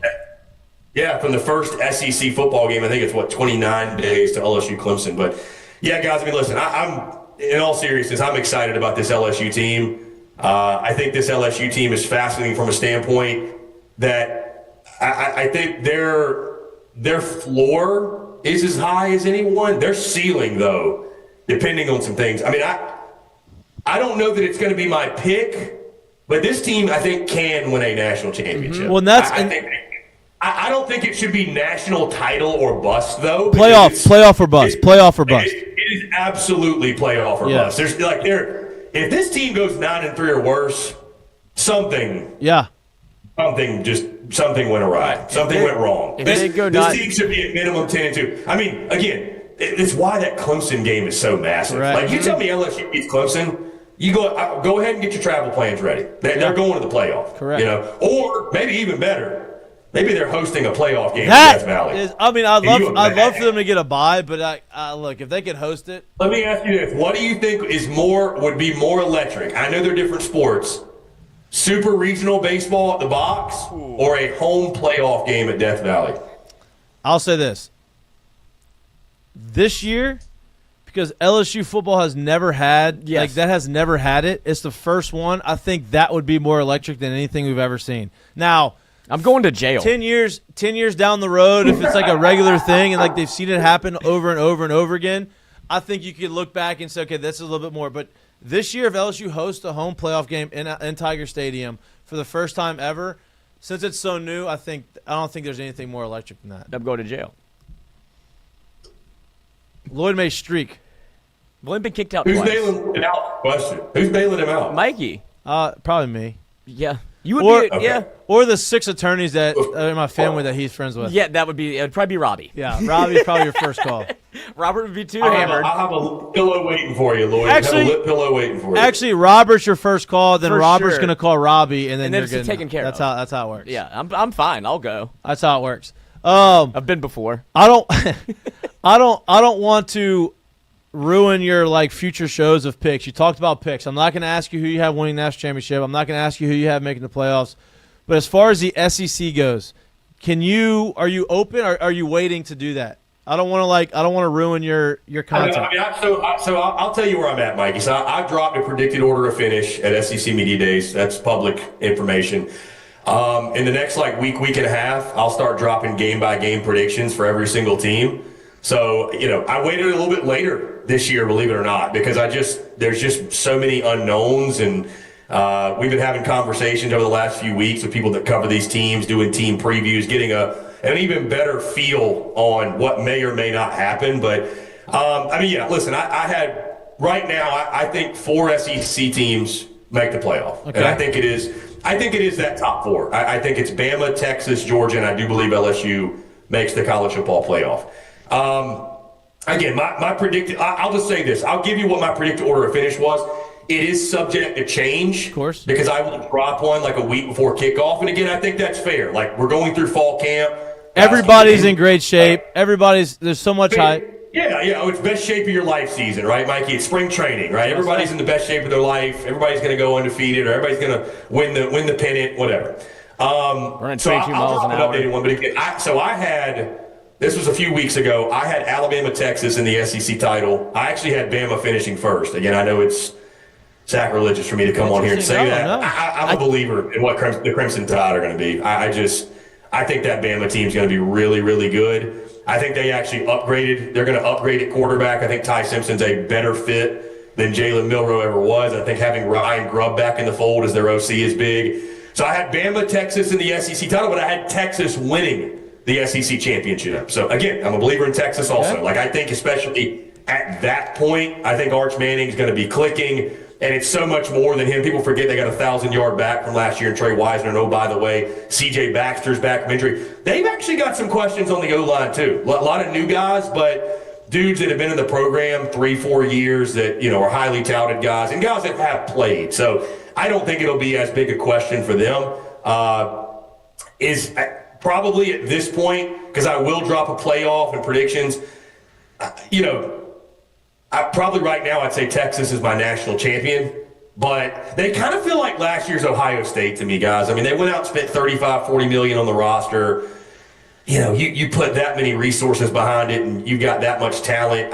Speaker 3: Yeah, from the first SEC football game. I think it's 29 days to LSU Clemson. But yeah, guys, I mean, listen, I'm in all seriousness, I'm excited about this LSU team. I think this LSU team is fascinating from a standpoint that I think their floor is as high as anyone. Their ceiling, though, depending on some things. I mean, I don't know that it's going to be my pick, but this team, I think, can win a national championship.
Speaker 1: Well,
Speaker 3: I don't think it should be national title or bust, though.
Speaker 1: Playoff or bust. Playoff or bust.
Speaker 3: It is absolutely playoff or bust. There's if this team goes 9-3 or worse, something went awry. Something went wrong. This team should be at minimum 10-2. I mean, again, it's why that Clemson game is so massive.
Speaker 1: Right.
Speaker 3: Like, you tell me LSU beats Clemson, you go ahead and get your travel plans ready. They're going to the playoff.
Speaker 1: Correct.
Speaker 3: You know, or maybe even better, maybe they're hosting a playoff game in Death Valley.
Speaker 1: I'd love for them to get a bye, but look, if they could host it.
Speaker 3: Let me ask you this: what do you think would be more electric? I know they're different sports. Super regional baseball at the box or a home playoff game at Death Valley?
Speaker 1: I'll say this. This year, because LSU football has never had has never had it. It's the first one. I think that would be more electric than anything we've ever seen. Now,
Speaker 2: I'm going to jail.
Speaker 1: 10 years down the road, if it's like a regular thing and like they've seen it happen over and over and over again, I think you could look back and say, okay, that's a little bit more. But this year, if LSU hosts a home playoff game in Tiger Stadium for the first time ever, since it's so new, I don't think there's anything more electric than that.
Speaker 2: I'm going to jail.
Speaker 1: Lloyd may streak.
Speaker 2: Lloyd been kicked out
Speaker 3: Who's
Speaker 2: twice.
Speaker 3: bailing him out? Question. Who's bailing him out?
Speaker 2: Mikie.
Speaker 1: Probably me.
Speaker 2: Yeah. You would be, yeah.
Speaker 1: Or the 6 attorneys that are in my family that he's friends with.
Speaker 2: Yeah, it would probably be Robbie.
Speaker 1: Yeah, Robbie's probably your first call.
Speaker 2: Robert would be too hammered.
Speaker 3: I'll have a pillow waiting for you, Lloyd.
Speaker 1: Actually,
Speaker 3: have a lip pillow waiting for you.
Speaker 1: Actually, Robert's your first call, then
Speaker 2: For
Speaker 1: Robert's
Speaker 2: sure.
Speaker 1: going to call Robbie, and then
Speaker 2: then
Speaker 1: you're
Speaker 2: it's
Speaker 1: getting
Speaker 2: taken care
Speaker 1: that's
Speaker 2: of.
Speaker 1: That's how it works.
Speaker 2: Yeah, I'm fine. I'll go.
Speaker 1: That's how it works.
Speaker 2: I've been before.
Speaker 1: I don't I don't want to ruin your like future shows of picks. You talked about picks. I'm not going to ask you who you have winning national championship. I'm not going to ask you who you have making the playoffs. But as far as the SEC goes, are you open or are you waiting to do that? I don't want to ruin your content.
Speaker 3: I'll tell you where I'm at, Mikey. So I've dropped a predicted order of finish at SEC Media Days. That's public information. In the next week and a half, I'll start dropping game-by-game predictions for every single team. So, I waited a little bit later this year, believe it or not, because there's just so many unknowns, and we've been having conversations over the last few weeks with people that cover these teams, doing team previews, getting an even better feel on what may or may not happen. But, listen, I had right now, I think 4 SEC teams make the playoff.
Speaker 1: Okay.
Speaker 3: And I think it is that top 4. I think it's Bama, Texas, Georgia, and I do believe LSU makes the college football playoff. Again, my predicted, I'll just say this. I'll give you what my predicted order of finish was. It is subject to change.
Speaker 1: Of course.
Speaker 3: Because I will drop one a week before kickoff. And again, I think that's fair. We're going through fall camp.
Speaker 1: Everybody's in great shape. There's so much hype.
Speaker 3: Yeah, it's best shape of your life season, right, Mikey? It's spring training, right? Everybody's in the best shape of their life. Everybody's going to go undefeated, or everybody's going to win the pennant, whatever.
Speaker 2: Running 22
Speaker 3: I'll
Speaker 2: miles
Speaker 3: drop
Speaker 2: an
Speaker 3: an
Speaker 2: hour.
Speaker 3: updated one. But again, I had – this was a few weeks ago. I had Alabama, Texas in the SEC title. I actually had Bama finishing first. Again, I know it's sacrilegious for me to come on here and say that.
Speaker 1: No.
Speaker 3: I'm a believer in what the Crimson Tide are going to be. I think that Bama team's going to be really, really good. I think they actually upgraded. They're going to upgrade at quarterback. I think Ty Simpson's a better fit than Jalen Milroe ever was. I think having Ryan Grubb back in the fold as their OC is big. So I had Bama, Texas in the SEC title, but I had Texas winning the SEC championship. So, again, I'm a believer in Texas also.
Speaker 1: Okay.
Speaker 3: I think especially at that point, I think Arch Manning's going to be clicking, and it's so much more than him. People forget they got a 1,000-yard back from last year in Trey Wisener. And, oh, by the way, C.J. Baxter's back from injury. They've actually got some questions on the O-line, too. A lot of new guys, but dudes that have been in the program 3-4 years that, are highly touted guys and guys that have played. So I don't think it'll be as big a question for them. Probably at this point, because I will drop a playoff and predictions, probably right now I'd say Texas is my national champion, but they kind of feel like last year's Ohio State to me, guys. I mean, they went out and spent $35-40 million on the roster. You put that many resources behind it and you've got that much talent.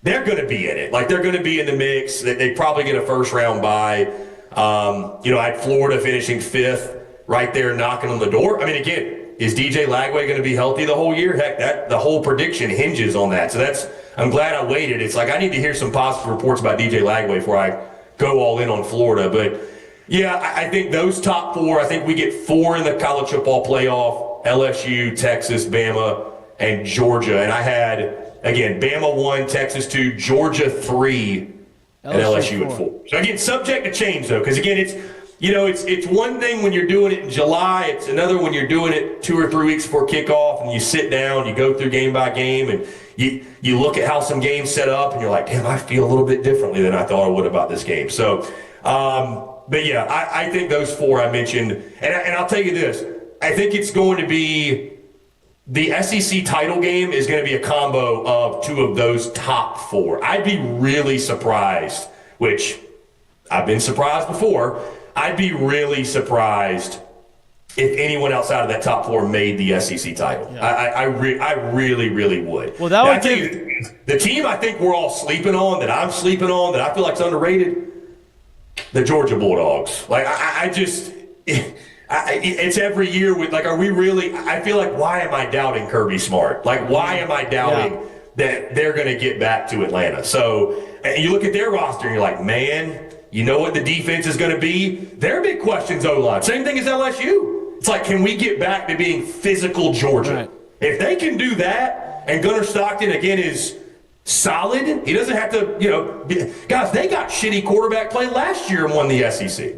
Speaker 3: They're going to be in it. They're going to be in the mix. They probably get a first-round bye. I had Florida finishing 5th. Right there knocking on the door. I mean, again, is DJ Lagway going to be healthy the whole year? Heck, the whole prediction hinges on that. So I'm glad I waited. It's I need to hear some positive reports about DJ Lagway before I go all in on Florida. But, yeah, I think those top 4, I think we get 4 in the college football playoff, LSU, Texas, Bama, and Georgia. And I had, again, Bama 1, Texas 2, Georgia 3, and LSU at 4. So again, subject to change though, because again, it's one thing when you're doing it in July. It's another when you're doing it 2 or 3 weeks before kickoff, and you sit down, you go through game by game, and you look at how some games set up, and you're like, damn, I feel a little bit differently than I thought I would about this game. So, but yeah, I think those 4 I mentioned, and I'll tell you this, I think it's going to be the SEC title game is going to be a combo of 2 of those top 4. I'd be really surprised, which I've been surprised before. I'd be really surprised if anyone outside of that top 4 made the SEC title. Yeah. I really, really would.
Speaker 1: Well, that would
Speaker 3: tell you, the team I think we're all sleeping on, that I'm sleeping on, that I feel like is underrated, the Georgia Bulldogs. Like, it's every year with, like, are we really – I feel like, why am I doubting Kirby Smart? Like, why am I doubting that they're going to get back to Atlanta? So, and you look at their roster and you're like, man, you know what the defense is going to be? Their big question's O-line. Same thing as LSU. It's like, can we get back to being physical Georgia? Right. If they can do that, and Gunnar Stockton, again, is solid, he doesn't have to, guys, they got shitty quarterback play last year and won the SEC.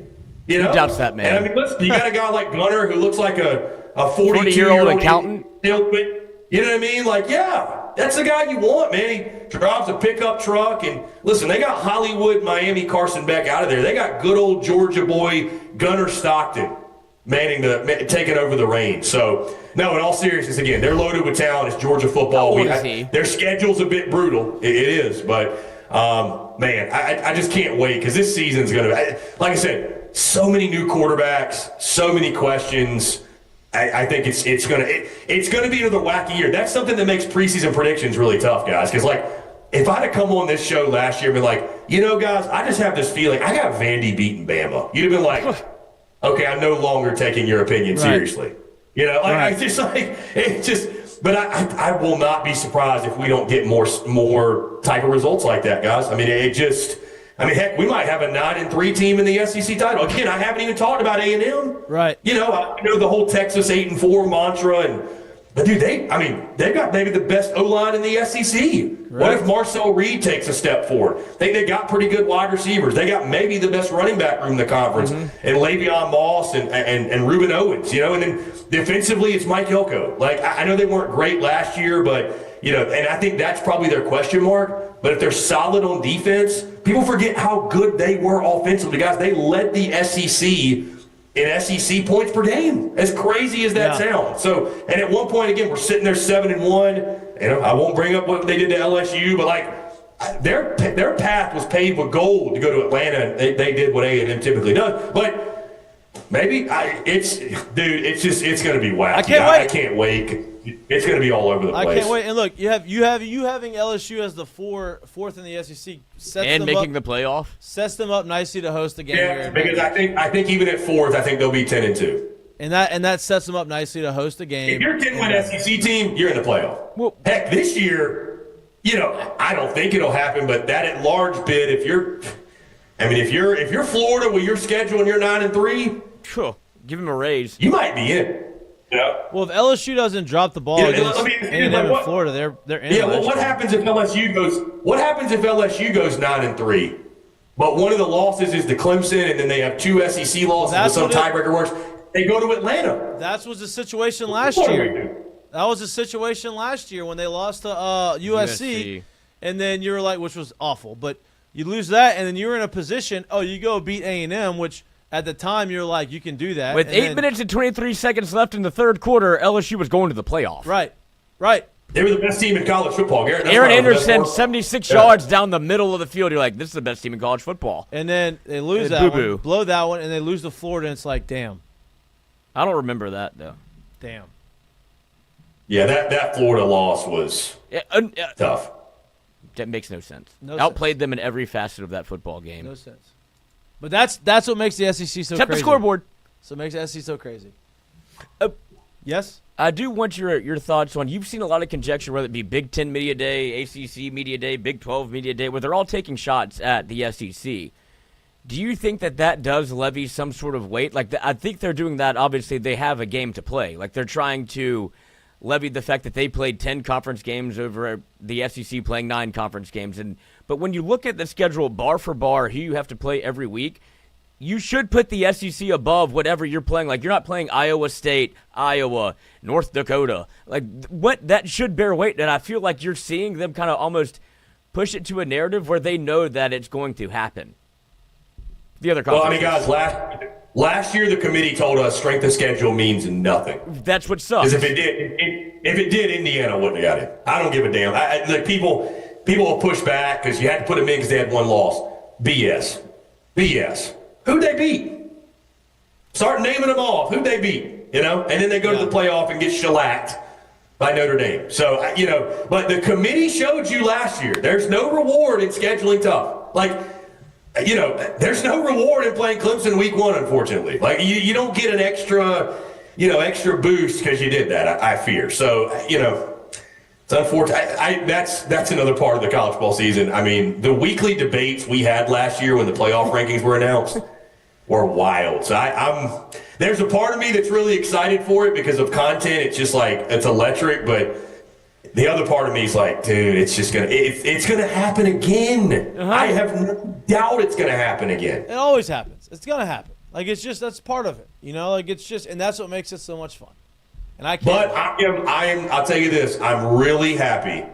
Speaker 2: Who doubts that, man?
Speaker 3: And I mean, listen, you got a guy like Gunnar who looks like a 42-year-old
Speaker 2: accountant.
Speaker 3: You know what I mean? Like, yeah, that's the guy you want, man. He drives a pickup truck. And listen, they got Hollywood, Miami, Carson Beck out of there. They got good old Georgia boy Gunnar Stockton taking over the reins. So, no, in all seriousness, again, they're loaded with talent. It's Georgia football. Their schedule's a bit brutal. It is. But, man, I just can't wait because this season's going to – like I said, so many new quarterbacks, so many questions. I think it's gonna be another wacky year. That's something that makes preseason predictions really tough, guys. Because like, if I'd have come on this show last year and been like, guys, I just have this feeling I got Vandy beating Bama. You'd have been like, okay, I'm no longer taking your opinion seriously. I just like it just. But I will not be surprised if we don't get more type of results like that, guys. I mean, heck, we might have a 9-3 team in the SEC title. Again, I haven't even talked about A&M.
Speaker 1: Right.
Speaker 3: I know the whole Texas 8-4 mantra, but dude, they've got maybe the best O-line in the SEC. Right. What if Marcel Reed takes a step forward? They got pretty good wide receivers. They got maybe the best running back room in the conference, and Le'Veon Moss and Reuben Owens. And then defensively, it's Mike Elko. Like I know they weren't great last year, but and I think that's probably their question mark. But if they're solid on defense, people forget how good they were offensively. Guys, they led the SEC in SEC points per game. As crazy as that sounds. So, and at one point, again, we're sitting there 7-1. I won't bring up what they did to LSU, but like their path was paved with gold to go to Atlanta. And they did what A&M typically does. But maybe it's going to be wacky.
Speaker 1: I can't wait.
Speaker 3: I can't wait. It's going to be all over the place.
Speaker 1: I can't wait. And look, you having LSU as the fourth in the SEC
Speaker 2: making the playoff
Speaker 1: sets them up nicely to host the game.
Speaker 3: Yeah, because I think even at 4th, I think they'll be 10-2.
Speaker 1: And that sets them up nicely to host the game.
Speaker 3: If you're a 10-win SEC team, you're in the playoff. Well, heck, this year, I don't think it'll happen, but that at large bid, if you're Florida with your schedule and you're 9-3,
Speaker 2: sure, give them a raise.
Speaker 3: You might be in. Yeah.
Speaker 1: Well, if LSU doesn't drop the ball against A&M in Florida, they're in.
Speaker 3: Yeah. Well, what happens if LSU goes? What happens if LSU goes 9-3? But one of the losses is to Clemson, and then they have 2 SEC losses. With some tiebreaker works. They go to Atlanta.
Speaker 1: That was the situation last year. That was the situation last year when they lost to USC, and then you were like, which was awful. But you lose that, and then you're in a position. Oh, you go beat A&M, which. At the time, you're like, you can do that.
Speaker 2: With 8 minutes and 23 seconds left in the third quarter, LSU was going to the playoff.
Speaker 1: Right.
Speaker 3: They were the best team in college football, Garrett.
Speaker 2: Aaron Anderson, 76 yards down the middle of the field. You're like, this is the best team in college football.
Speaker 1: And then they lose that one, blow that one, and they lose to Florida, and it's like, damn.
Speaker 2: I don't remember that, though.
Speaker 1: Damn.
Speaker 3: Yeah, that Florida loss was tough.
Speaker 2: That makes no sense. Outplayed them in every facet of that football game.
Speaker 1: No sense. But that's what makes the SEC so
Speaker 2: Except
Speaker 1: crazy.
Speaker 2: the scoreboard.
Speaker 1: So it makes the SEC so crazy. Yes?
Speaker 2: I do want your thoughts on, you've seen a lot of conjecture, whether it be Big Ten Media Day, ACC Media Day, Big 12 Media Day, where they're all taking shots at the SEC. Do you think that does levy some sort of weight? Like, I think they're doing that. Obviously, they have a game to play. Like, they're trying to levied the fact that they played 10 conference games over the SEC playing 9 conference games. But when you look at the schedule bar for bar, who you have to play every week, you should put the SEC above whatever you're playing. Like, you're not playing Iowa State, Iowa, North Dakota. Like, what that should bear weight, and I feel like you're seeing them kind of almost push it to a narrative where they know that it's going to happen. The other conferences.
Speaker 3: Well, I mean, guys, last year the committee told us strength of schedule means nothing.
Speaker 2: That's what sucks.
Speaker 3: Because if it did, Indiana wouldn't have got it. I don't give a damn. Like people will push back because you had to put them in because they had one loss. BS. Who'd they beat? Start naming them off. Who'd they beat? You know, and then they go to the playoff and get shellacked by Notre Dame. So, but the committee showed you last year there's no reward in scheduling tough. Like, there's no reward in playing Clemson week 1, unfortunately. Like, you don't get an extra boost because you did that, I fear. So, it's unfortunate. That's another part of the college football season. I mean, the weekly debates we had last year when the playoff rankings were announced were wild. So there's a part of me that's really excited for it because of content. It's just like, it's electric, but the other part of me is like, dude, it's gonna happen again. I have no doubt it's gonna happen again.
Speaker 1: It always happens. It's gonna happen. Like, it's just, that's part of it. Like, it's just, and that's what makes it so much fun. And I can't.
Speaker 3: But I'll tell you this, I'm really happy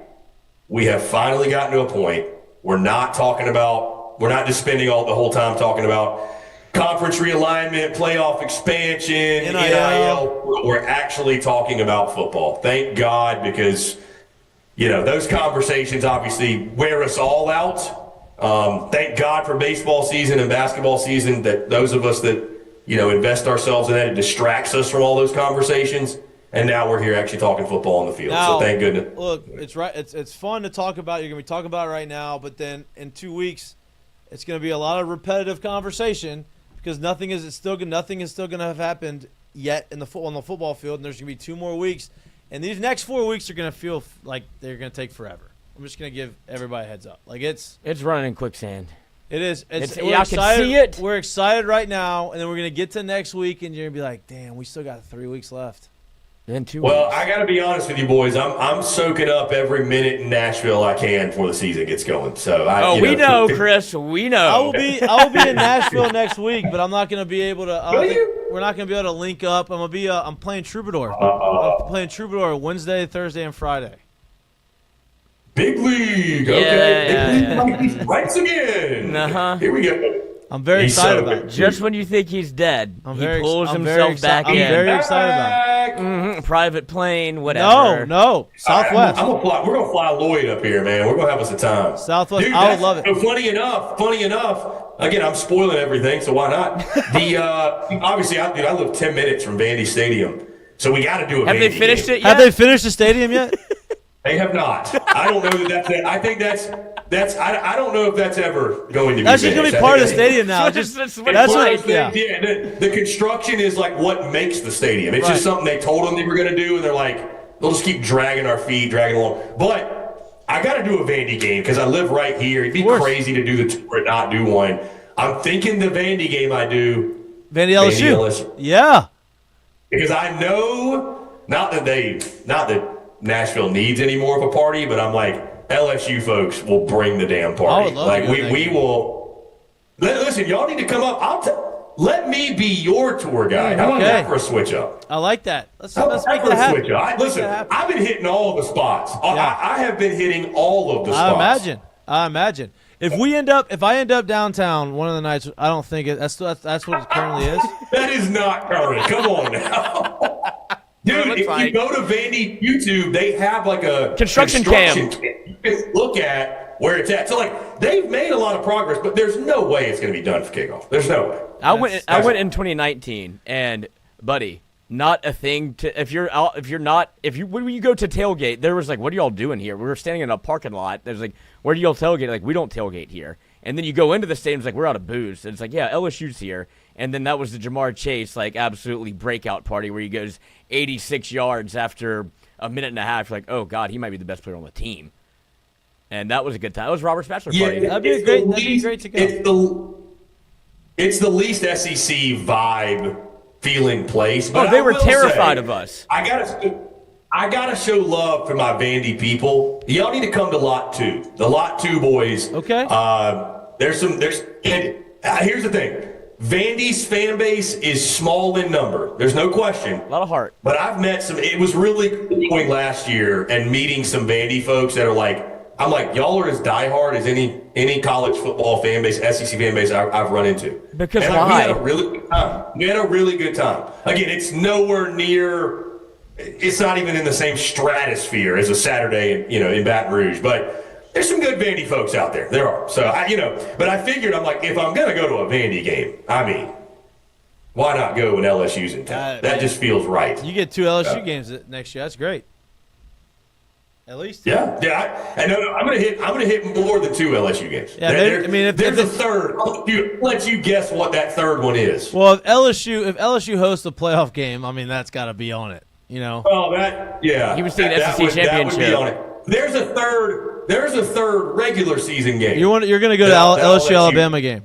Speaker 3: we have finally gotten to a point we're not just spending the whole time talking about conference realignment, playoff expansion, NIL. We're actually talking about football. Thank God, because those conversations obviously wear us all out. Thank God for baseball season and basketball season, that those of us that invest ourselves in that, it distracts us from all those conversations. And now we're here actually talking football on the field. So thank goodness.
Speaker 1: Look, it's right. It's fun to talk about. You're going to be talking about it right now, but then in 2 weeks, it's going to be a lot of repetitive conversation because nothing is still going to have happened yet on the football field, and there's going to be 2 more weeks. And these next 4 weeks are going to feel like they're going to take forever. I'm just going to give everybody a heads up. Like, it's
Speaker 2: running in quicksand.
Speaker 1: It is.
Speaker 2: I
Speaker 1: excited.
Speaker 2: can see it.
Speaker 1: We're excited right now, and then we're going to get to next week, and you're going to be like, damn, we still got 3 weeks left.
Speaker 2: Then 2
Speaker 3: Well,
Speaker 2: weeks.
Speaker 3: I got to be honest with you, boys. I'm soaking up every minute in Nashville I can before the season gets going. So
Speaker 2: we know, Chris. We know.
Speaker 1: I will be in Nashville next week, but I'm not going to be able to. We're not going to be able to link up. I'm playing Troubadour. I'm playing Troubadour Wednesday, Thursday, and Friday.
Speaker 3: Big league. Okay. Big league rights again. Here we go.
Speaker 1: I'm very excited about it.
Speaker 2: Just when you think he's dead, he pulls himself back in.
Speaker 1: I'm very excited about it.
Speaker 2: Private plane, whatever.
Speaker 1: No. Southwest.
Speaker 3: We're going to fly Lloyd up here, man. We're going to have us a time.
Speaker 1: Southwest.
Speaker 3: Dude,
Speaker 1: I would love it.
Speaker 3: Funny enough, again, I'm spoiling everything, so why not? Obviously, I live 10 minutes from Vandy Stadium, so we got to do a
Speaker 2: Have
Speaker 3: Vandy
Speaker 2: they finished
Speaker 3: game.
Speaker 2: it yet?
Speaker 1: Have they finished the stadium yet?
Speaker 3: They have not. I don't know that's it. I think that's I don't know if that's ever going to be
Speaker 1: That's just going to be part of the stadium now.
Speaker 2: That's what
Speaker 3: the construction is like what makes the stadium. It's just something they told them they were going to do, and they're like, they'll just keep dragging our feet, dragging along. But I got to do a Vandy game because I live right here. It'd be crazy to do the tour and not do one. I'm thinking the Vandy game I do.
Speaker 1: Vandy LSU. Yeah.
Speaker 3: Because I know, not that Nashville needs any more of a party, but I'm like, LSU folks will bring the damn party.
Speaker 1: I would love
Speaker 3: like
Speaker 1: to
Speaker 3: we will. Listen, y'all need to come up. Let me be your tour guide. How about that for a switch up?
Speaker 1: I like that. Let's
Speaker 3: make
Speaker 1: that happen.
Speaker 3: Switch up. Listen, I've been hitting all the spots.
Speaker 1: Yeah.
Speaker 3: I have been hitting all of the spots.
Speaker 1: I imagine. If I end up downtown one of the nights, I don't think that's what it currently is.
Speaker 3: That is not current. Come on now. Dude, if you go to Vandy YouTube, they have like a
Speaker 2: construction cam.
Speaker 3: You can look at where it's at. So, like, they've made a lot of progress, but there's no way it's going to be done for kickoff. There's no way.
Speaker 2: I went in 2019, and buddy, not a thing to when you go to tailgate, there was like, what are y'all doing here? We were standing in a parking lot. There's like, where do y'all tailgate? Like, we don't tailgate here. And then you go into the stadium, it's like, we're out of booze. And it's like, yeah, LSU's here. And then that was the Jamar Chase, like, absolutely breakout party where he goes 86 yards after a minute and a half. You're like, oh, God, he might be the best player on the team. And that was a good time. That was Robert's bachelor party.
Speaker 1: That'd be great to go.
Speaker 3: It's the least SEC vibe feeling place. But
Speaker 2: they were terrified of us.
Speaker 3: I I gotta show love for my Vandy people. Y'all need to come to Lot 2. The Lot 2 boys.
Speaker 1: Okay.
Speaker 3: Here's the thing. Vandy's fan base is small in number. There's no question.
Speaker 2: A lot of heart.
Speaker 3: But I've met it was really cool going last year and meeting some Vandy folks that are like, I'm like, y'all are as diehard as any college football fan base, SEC fan base I've run into.
Speaker 2: Because
Speaker 3: and
Speaker 2: why?
Speaker 3: We had a really good time. We had a really good time. Again, it's nowhere near. It's not even in the same stratosphere as a Saturday, in Baton Rouge. But there's some good Vandy folks out there. There are. So but I figured, I'm like, if I'm gonna go to a Vandy game, why not go when LSU's in town? That just feels right.
Speaker 1: You get 2 LSU games next year. That's great. At least.
Speaker 3: Yeah. I'm gonna hit more than 2 LSU games.
Speaker 1: Yeah,
Speaker 3: if there's a third, I'll let you guess what that third one is.
Speaker 1: Well, if LSU hosts a playoff game, that's got to be on it.
Speaker 3: Oh,
Speaker 2: He was thinking SEC championship.
Speaker 3: That would be on it. There's a third regular season game.
Speaker 1: You're going to go to LSU Alabama game.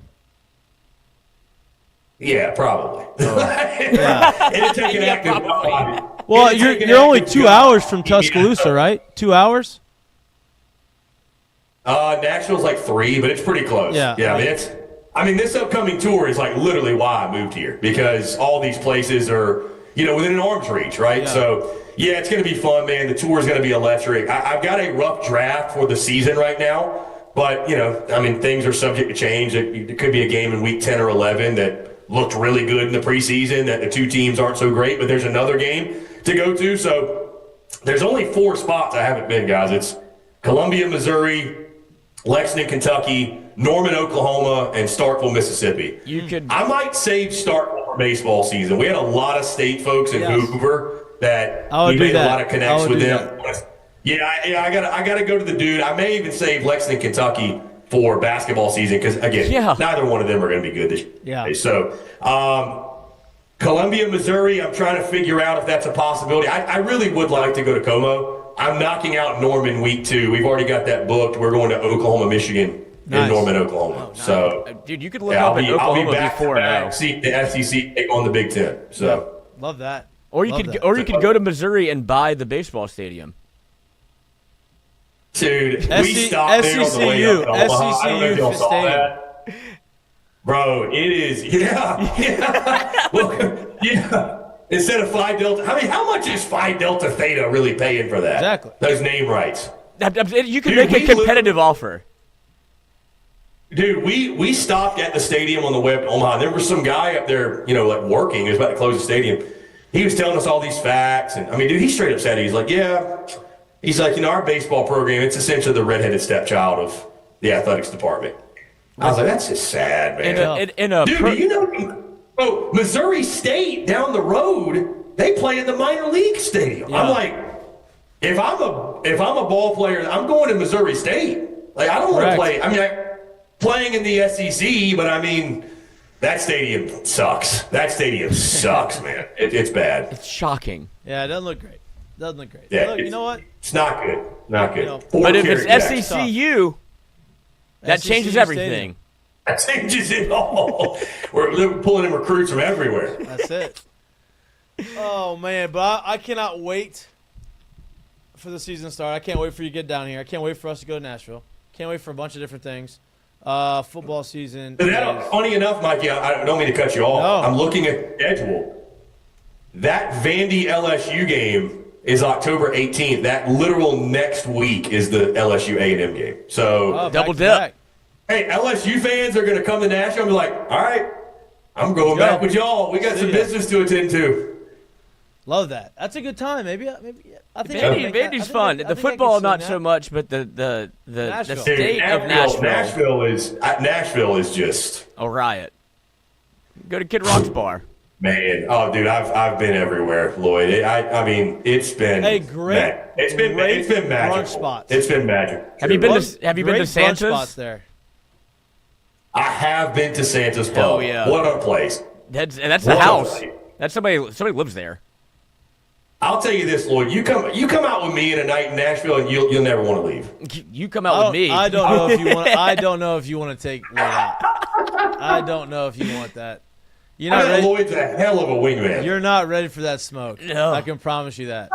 Speaker 3: Yeah, probably. Yeah. It'd take an active.
Speaker 1: Well, you're only 2 hours from Tuscaloosa, right? 2 hours?
Speaker 3: Nashville's like 3, but it's pretty close.
Speaker 1: Yeah.
Speaker 3: This upcoming tour is like literally why I moved here, because all these places are, within an arm's reach, right?
Speaker 1: Yeah.
Speaker 3: So, yeah, it's going to be fun, man. The tour is going to be electric. I've got a rough draft for the season right now, but, things are subject to change. It could be a game in week 10 or 11 that looked really good in the preseason, that the 2 teams aren't so great, but there's another game to go to. So there's only 4 spots I haven't been, guys. It's Columbia, Missouri, Lexington, Kentucky, Norman, Oklahoma, and Starkville, Mississippi. I might save Starkville for baseball season. We had a lot of state folks in Hoover that we made a lot of connects with them. Yeah, I gotta go to the dude. I may even save Lexington, Kentucky for basketball season because, again, neither one of them are going to be good this year.
Speaker 1: Yeah.
Speaker 3: So, Columbia, Missouri, I'm trying to figure out if that's a possibility. I really would like to go to Como. I'm knocking out Norman week 2. We've already got that booked. We're going to Oklahoma, Michigan in Norman, Oklahoma. Nice. So,
Speaker 2: dude, you could look up in Oklahoma before now.
Speaker 3: See the SEC take on the Big Ten. So
Speaker 1: love that.
Speaker 2: Or you could go to Missouri and buy the baseball stadium.
Speaker 3: Dude, we stopped there on the way up to Omaha. I don't know if y'all saw that. Bro, it is, yeah. Well, yeah. Instead of Phi Delta, how much is Phi Delta Theta really paying for that?
Speaker 1: Exactly.
Speaker 3: Those name rights.
Speaker 2: You can make a competitive offer.
Speaker 3: Dude, we stopped at the stadium on the way up to Omaha. There was some guy up there, working. He was about to close the stadium. He was telling us all these facts. And, dude, he straight up said, he's like, He's like, our baseball program, it's essentially the redheaded stepchild of the athletics department. I was like, that's just sad, man. Dude, Missouri State down the road, they play in the minor league stadium. Yeah. I'm like, if I'm a ball player, I'm going to Missouri State. Like, I don't want to play. Playing in the SEC, but that stadium sucks. That stadium sucks, man. It's bad.
Speaker 2: It's shocking.
Speaker 1: Yeah, it doesn't look great.
Speaker 3: Yeah,
Speaker 1: look, you know what?
Speaker 3: It's not good. Not good.
Speaker 2: But if it's SECU, that changes everything.
Speaker 3: That changes it all. We're pulling in recruits from everywhere.
Speaker 1: That's it. Oh, man. But I cannot wait for the season to start. I can't wait for you to get down here. I can't wait for us to go to Nashville. Can't wait for a bunch of different things. Football season.
Speaker 3: Funny enough, Mikey, I don't mean to cut you off. No. I'm looking at the schedule. That Vandy LSU game is October 18th. That literal next week is the LSU A&M game. So
Speaker 2: double dip.
Speaker 3: Hey, LSU fans are going to come to Nashville and be like, all right, I'm going back with y'all. We got some business to attend to.
Speaker 1: Love that. That's a good time. Maybe. I think
Speaker 2: Vandy's fun. The football, not so much, but the state of Nashville.
Speaker 3: Nashville is just
Speaker 2: a riot. Go to Kid Rock's bar.
Speaker 3: Man, dude, I've been everywhere, Lloyd. It's been
Speaker 1: great.
Speaker 3: It's been magic.
Speaker 1: Spots.
Speaker 3: It's been magic.
Speaker 2: Have you been to Santa's?
Speaker 1: Spots there.
Speaker 3: I have been to Santa's Pub.
Speaker 2: Oh yeah,
Speaker 3: what a place!
Speaker 2: That's the house. That's somebody lives there.
Speaker 3: I'll tell you this, Lloyd. You come out with me in a night in Nashville, and you'll never want to leave.
Speaker 2: You come out with me.
Speaker 1: I don't know if you want. I don't know if you want to take Lloyd out. I don't know if you want that. You're not ready.
Speaker 3: Lloyd's a hell of a wingman.
Speaker 1: You're not ready for that smoke.
Speaker 2: No.
Speaker 1: I can promise you that.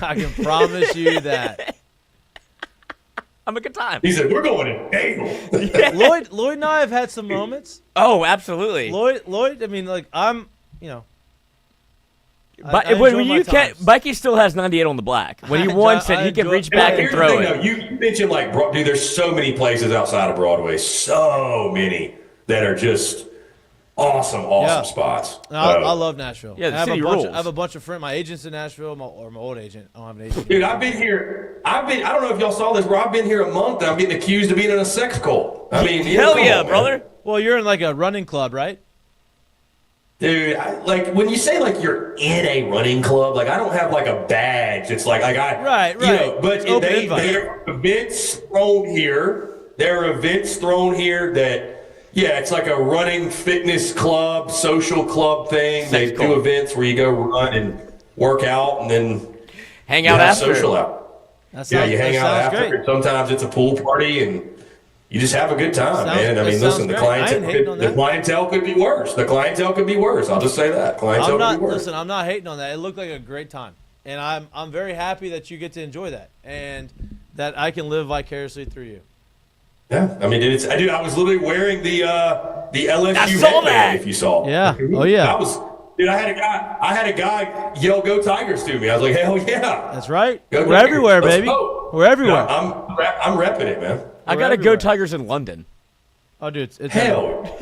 Speaker 1: I can promise you that.
Speaker 2: I'm a good time.
Speaker 3: He said, we're going to Dale.
Speaker 1: Lloyd and I have had some moments.
Speaker 2: Oh, absolutely.
Speaker 1: Lloyd, I mean, like, I'm,
Speaker 2: But
Speaker 1: I
Speaker 2: when
Speaker 1: enjoy my
Speaker 2: you can't,
Speaker 1: times.
Speaker 2: Mikey still has 98 on the black. When he wants it, he can reach back and
Speaker 3: Here's the
Speaker 2: throw
Speaker 3: thing,
Speaker 2: it.
Speaker 3: though. You mentioned, like, dude, there's so many places outside of Broadway, so many that are just awesome spots.
Speaker 1: No, I love Nashville.
Speaker 2: Yeah, the
Speaker 1: I have
Speaker 2: city
Speaker 1: a bunch
Speaker 2: rules.
Speaker 1: I have a bunch of friends. My agent's in Nashville, or my old agent. I don't have an agent.
Speaker 3: Dude, I've been here. I don't know if y'all saw this, bro. I've been here a month, and I'm getting accused of being in a sex cult. I mean,
Speaker 2: Hell
Speaker 3: come
Speaker 2: yeah,
Speaker 3: on,
Speaker 2: brother.
Speaker 3: man.
Speaker 1: Well, you're in like a running club, right?
Speaker 3: Dude, like when you say like you're in a running club, like I don't have like a badge. It's like I
Speaker 1: Right.
Speaker 3: You know, but
Speaker 1: It's open invite.
Speaker 3: there are events thrown here. There are events thrown here that. Yeah, it's like a running fitness club, social club thing. They do events where you go run and work out and then
Speaker 2: Hang out after.
Speaker 3: social out. You hang out after.
Speaker 1: Great.
Speaker 3: Sometimes it's a pool party and you just have a good time, man. I mean, listen, the clientele could be worse. The clientele could be worse. I'll just say that. Clientele could be worse.
Speaker 1: Listen, I'm not hating on that. It looked like a great time. And I'm very happy that you get to enjoy that and that I can live vicariously through you.
Speaker 3: Yeah, I mean, dude, I was literally wearing the LSU
Speaker 2: I saw
Speaker 3: headband,
Speaker 2: that.
Speaker 3: if you saw.
Speaker 1: Yeah. Oh yeah.
Speaker 3: I had a guy yell "Go Tigers" to me. I was like, hell yeah.
Speaker 1: That's right.
Speaker 3: Go
Speaker 1: We're
Speaker 3: Tigers.
Speaker 1: everywhere,
Speaker 3: Let's
Speaker 1: baby.
Speaker 3: go.
Speaker 1: We're everywhere.
Speaker 3: I'm repping it, man.
Speaker 2: I
Speaker 1: We're
Speaker 2: got to
Speaker 1: everywhere.
Speaker 2: go Tigers in London.
Speaker 1: Oh, dude, it's everywhere.
Speaker 3: Hell.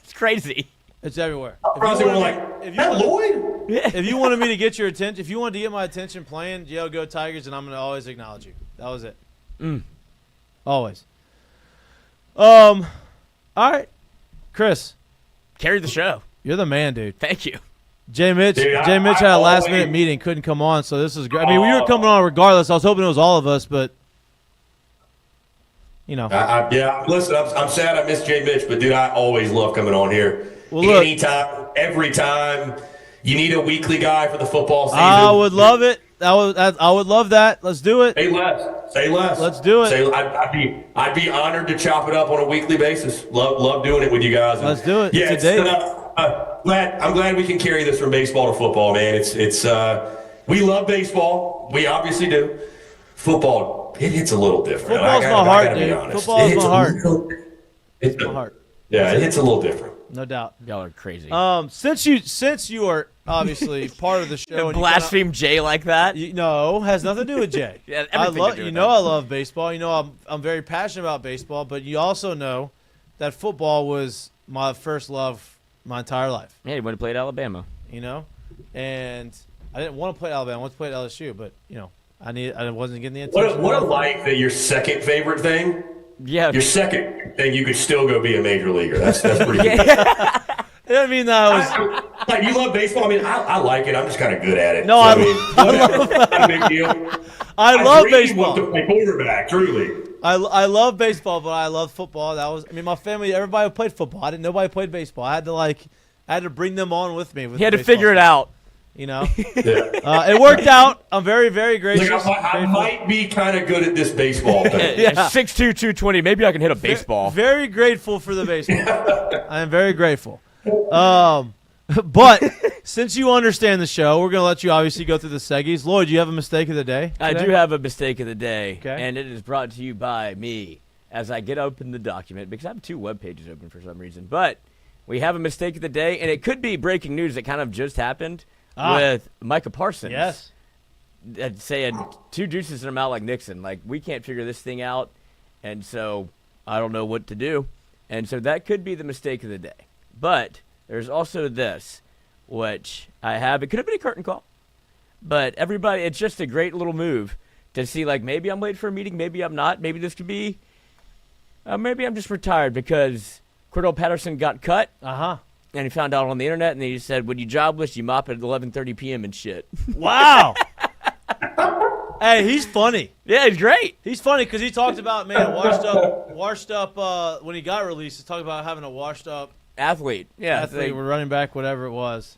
Speaker 2: It's crazy.
Speaker 1: It's everywhere.
Speaker 3: Probably were like, that Lloyd?
Speaker 1: If you wanted me to get your attention, if you wanted to get my attention playing, go Tigers, and I'm going to always acknowledge you. That was it. Always. All right, Chris,
Speaker 2: Carry the show.
Speaker 1: you're the man, dude.
Speaker 2: Thank you.
Speaker 1: Jay Mitch
Speaker 3: Dude,
Speaker 1: had a last minute meeting, couldn't come on, so this is great. I mean, we were coming on regardless. I was hoping it was all of us, but
Speaker 3: Listen, I'm sad I missed Jay Mitch, but dude, I always love coming on here.
Speaker 1: Well, look,
Speaker 3: anytime, every time. You need a weekly guy for the football season.
Speaker 1: I would love it. I would love that. Let's do it.
Speaker 3: Say less. Say less.
Speaker 1: Let's do it.
Speaker 3: I'd be honored to chop it up on a weekly basis. Love doing it with you guys.
Speaker 1: Let's do it.
Speaker 3: Yeah,
Speaker 1: It's a date.
Speaker 3: I'm glad we can carry this from baseball to football, man. It's we love baseball. We obviously do. Football, it hits a little different.
Speaker 1: Football's my heart, dude. Football's my heart.
Speaker 3: It's
Speaker 1: my heart.
Speaker 3: Yeah, it hits a little different.
Speaker 1: No doubt.
Speaker 2: Y'all are crazy.
Speaker 1: Since you are obviously part of the show, and
Speaker 2: Blaspheme Jay like that?
Speaker 1: has nothing to do with Jay.
Speaker 2: Yeah,
Speaker 1: I
Speaker 2: everything to do with that.
Speaker 1: I love baseball. I'm very passionate about baseball, but you also know that football was my first love my entire life.
Speaker 2: Yeah, he went to play at Alabama.
Speaker 1: And I didn't want to play at Alabama. I wanted to play at LSU, but I wasn't getting the attention.
Speaker 3: What a life that your second favorite thing.
Speaker 2: Yeah.
Speaker 3: Your second thing, you could still go be a major leaguer. That's pretty good.
Speaker 1: I mean, that was.
Speaker 3: Like, you love baseball. I mean, I like it. I'm just kind of good at it.
Speaker 1: No,
Speaker 3: I
Speaker 1: love
Speaker 3: not a big deal.
Speaker 1: I love
Speaker 3: really
Speaker 1: baseball.
Speaker 3: Want to play quarterback, truly.
Speaker 1: I love baseball, but I love football. My family, everybody played football. Nobody played baseball. I had to bring them on with me.
Speaker 2: He had to figure it out.
Speaker 3: Yeah.
Speaker 1: It worked out. I'm very, very gracious.
Speaker 3: Like, I might be kind of good at this baseball thing.
Speaker 2: Yeah. 6'2", 220. Maybe I can hit a baseball.
Speaker 1: Very grateful for the baseball. I am very grateful. But since you understand the show, we're going to let you obviously go through the seggies. Lloyd, do you have a mistake of the day today?
Speaker 2: I do have a mistake of the day,
Speaker 1: Okay.
Speaker 2: and it is brought to you by me as I get open the document because I have 2 web pages open for some reason. But we have a mistake of the day, and it could be breaking news that kind of just happened with Micah Parsons.
Speaker 1: Yes.
Speaker 2: Saying 2 deuces in a mouth like Nixon. Like, we can't figure this thing out, and so I don't know what to do. And so that could be the mistake of the day. But there's also this, which I have. It could have been a curtain call. But everybody, it's just a great little move to see, like, maybe I'm late for a meeting, maybe I'm not. Maybe this could be, maybe I'm just retired because Cordell Patterson got cut.
Speaker 1: Uh-huh.
Speaker 2: And he found out on the internet, and he said, when you jobless, you mop at 11:30 p.m. and shit.
Speaker 1: Wow. Hey, he's funny.
Speaker 2: Yeah, he's great.
Speaker 1: He's funny because he talked about, man, washed up when he got released. He talked about having a washed up
Speaker 2: Athlete. Yeah.
Speaker 1: athlete, we're running back, whatever it was.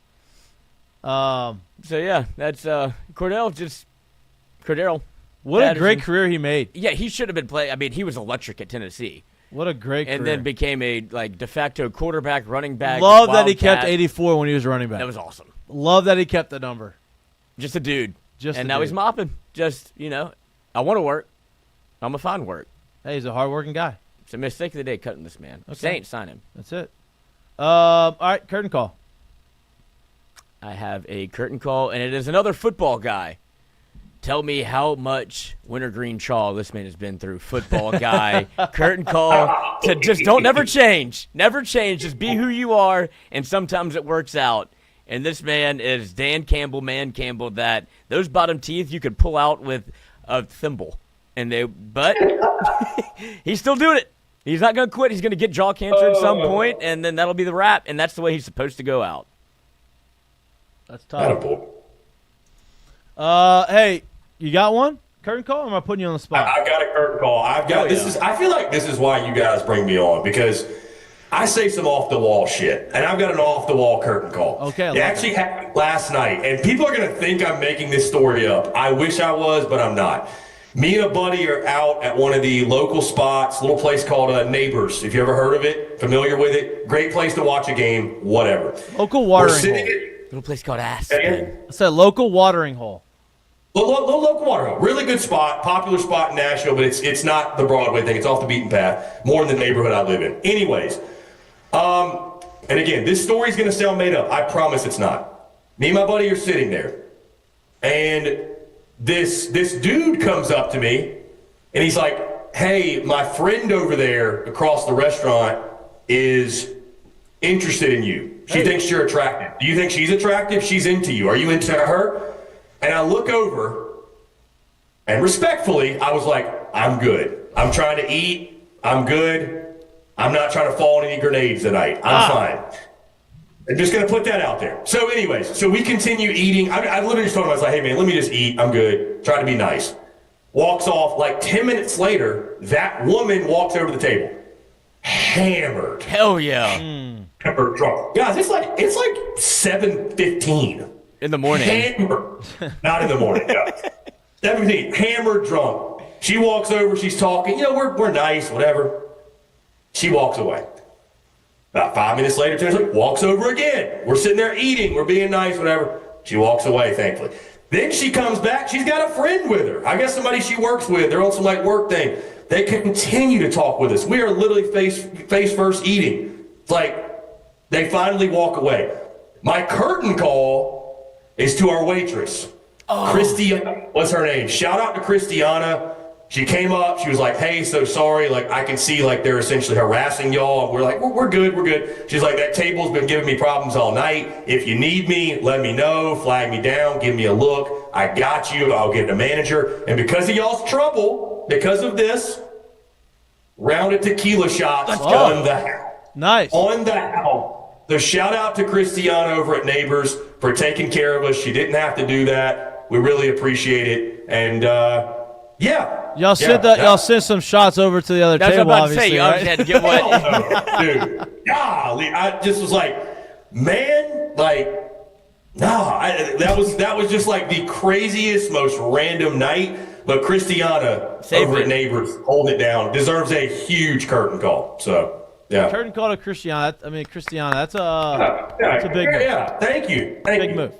Speaker 2: So, yeah, that's Cordell.
Speaker 1: What
Speaker 2: Patterson.
Speaker 1: a great career he made.
Speaker 2: Yeah, he should have been playing. I mean, he was electric at Tennessee.
Speaker 1: What a great career.
Speaker 2: And then became a de facto quarterback, running back.
Speaker 1: Love that he kept
Speaker 2: Wildcat.
Speaker 1: 84 when he was running back.
Speaker 2: That was awesome.
Speaker 1: Love that he kept the number.
Speaker 2: Just a dude. And now he's mopping. Just, I want to work. I'm going to find work.
Speaker 1: Hey, he's a hardworking guy.
Speaker 2: It's a mistake of the day cutting this man.
Speaker 1: Okay.
Speaker 2: Saints, sign him.
Speaker 1: That's it. All right, curtain call.
Speaker 2: I have a curtain call, and it is another football guy. Tell me how much wintergreen chaw this man has been through. Football guy. Curtain call to just never change. Never change. Just be who you are, and sometimes it works out. And this man is Man Campbell, that those bottom teeth you could pull out with a thimble. But he's still doing it. He's not going to quit. He's going to get jaw cancer at some point, and then that'll be the wrap, and that's the way he's supposed to go out.
Speaker 1: That's tough. Hey, you got one? Curtain call, or am I putting you on the spot?
Speaker 3: I got a curtain call. I feel like this is why you guys bring me on, because I say some off the wall shit, and I've got an off the wall curtain call.
Speaker 1: Okay.
Speaker 3: It actually happened last night, and people are gonna think I'm making this story up. I wish I was, but I'm not. Me and a buddy are out at one of the local spots, a little place called Neighbors. If you ever heard of it, familiar with it, great place to watch a game, whatever.
Speaker 1: Local watering hole.
Speaker 2: Little place called Aspen.
Speaker 1: It's a local watering hole.
Speaker 3: Local water hole. Really good spot, popular spot in Nashville, but it's not the Broadway thing. It's off the beaten path, more in the neighborhood I live in. Anyways, and again, this story's going to sound made up. I promise it's not. Me and my buddy are sitting there, and this dude comes up to me, and he's like, hey, my friend over there across the restaurant is interested in you. She thinks you're attractive. Do you think she's attractive? She's into you. Are you into her? And I look over, and respectfully, I was like, I'm good. I'm trying to eat. I'm good. I'm not trying to fall in any grenades tonight. I'm fine. I'm just going to put that out there. So anyways, so we continue eating. I literally just told him, I was like, hey, man, let me just eat. I'm good. Try to be nice. Walks off. Like 10 minutes later, that woman walks over the table. Hammered.
Speaker 2: Hell yeah.
Speaker 3: Hammered drunk. Guys, it's like 7:15.
Speaker 2: In the morning.
Speaker 3: Hammered. Not in the morning, guys. 7:15. Hammered drunk. She walks over. She's talking. We're nice, whatever. She walks away. About 5 minutes later, 10 minutes later, walks over again. We're sitting there eating. We're being nice, whatever. She walks away, thankfully. Then she comes back. She's got a friend with her. I guess somebody she works with. They're on some work thing. They continue to talk with us. We are literally face first eating. It's like they finally walk away. My curtain call is to our waitress. Christiana, what's her name? Shout out to Christiana. She came up. She was like, hey, so sorry. I can see they're essentially harassing y'all. We're like, we're good. We're good. She's like, that table's been giving me problems all night. If you need me, let me know. Flag me down. Give me a look. I got you. I'll get the manager. And because of y'all's trouble, because of this, round of tequila shots on the house.
Speaker 1: Nice.
Speaker 3: On the house. So shout out to Christiana over at Neighbors for taking care of us. She didn't have to do that. We really appreciate it. And, yeah.
Speaker 1: Y'all sent some shots over to the other table,
Speaker 2: what I'm about
Speaker 1: obviously,
Speaker 2: to say.
Speaker 1: right?
Speaker 2: You had to get one.
Speaker 3: Dude, golly, I just was like, man, that was just the craziest, most random night. But Christiana over at Neighbors, holding it down, deserves a huge curtain call. So, yeah.
Speaker 1: Curtain call to Christiana. Christiana, that's a big move.
Speaker 3: Yeah, thank you.
Speaker 1: Big move.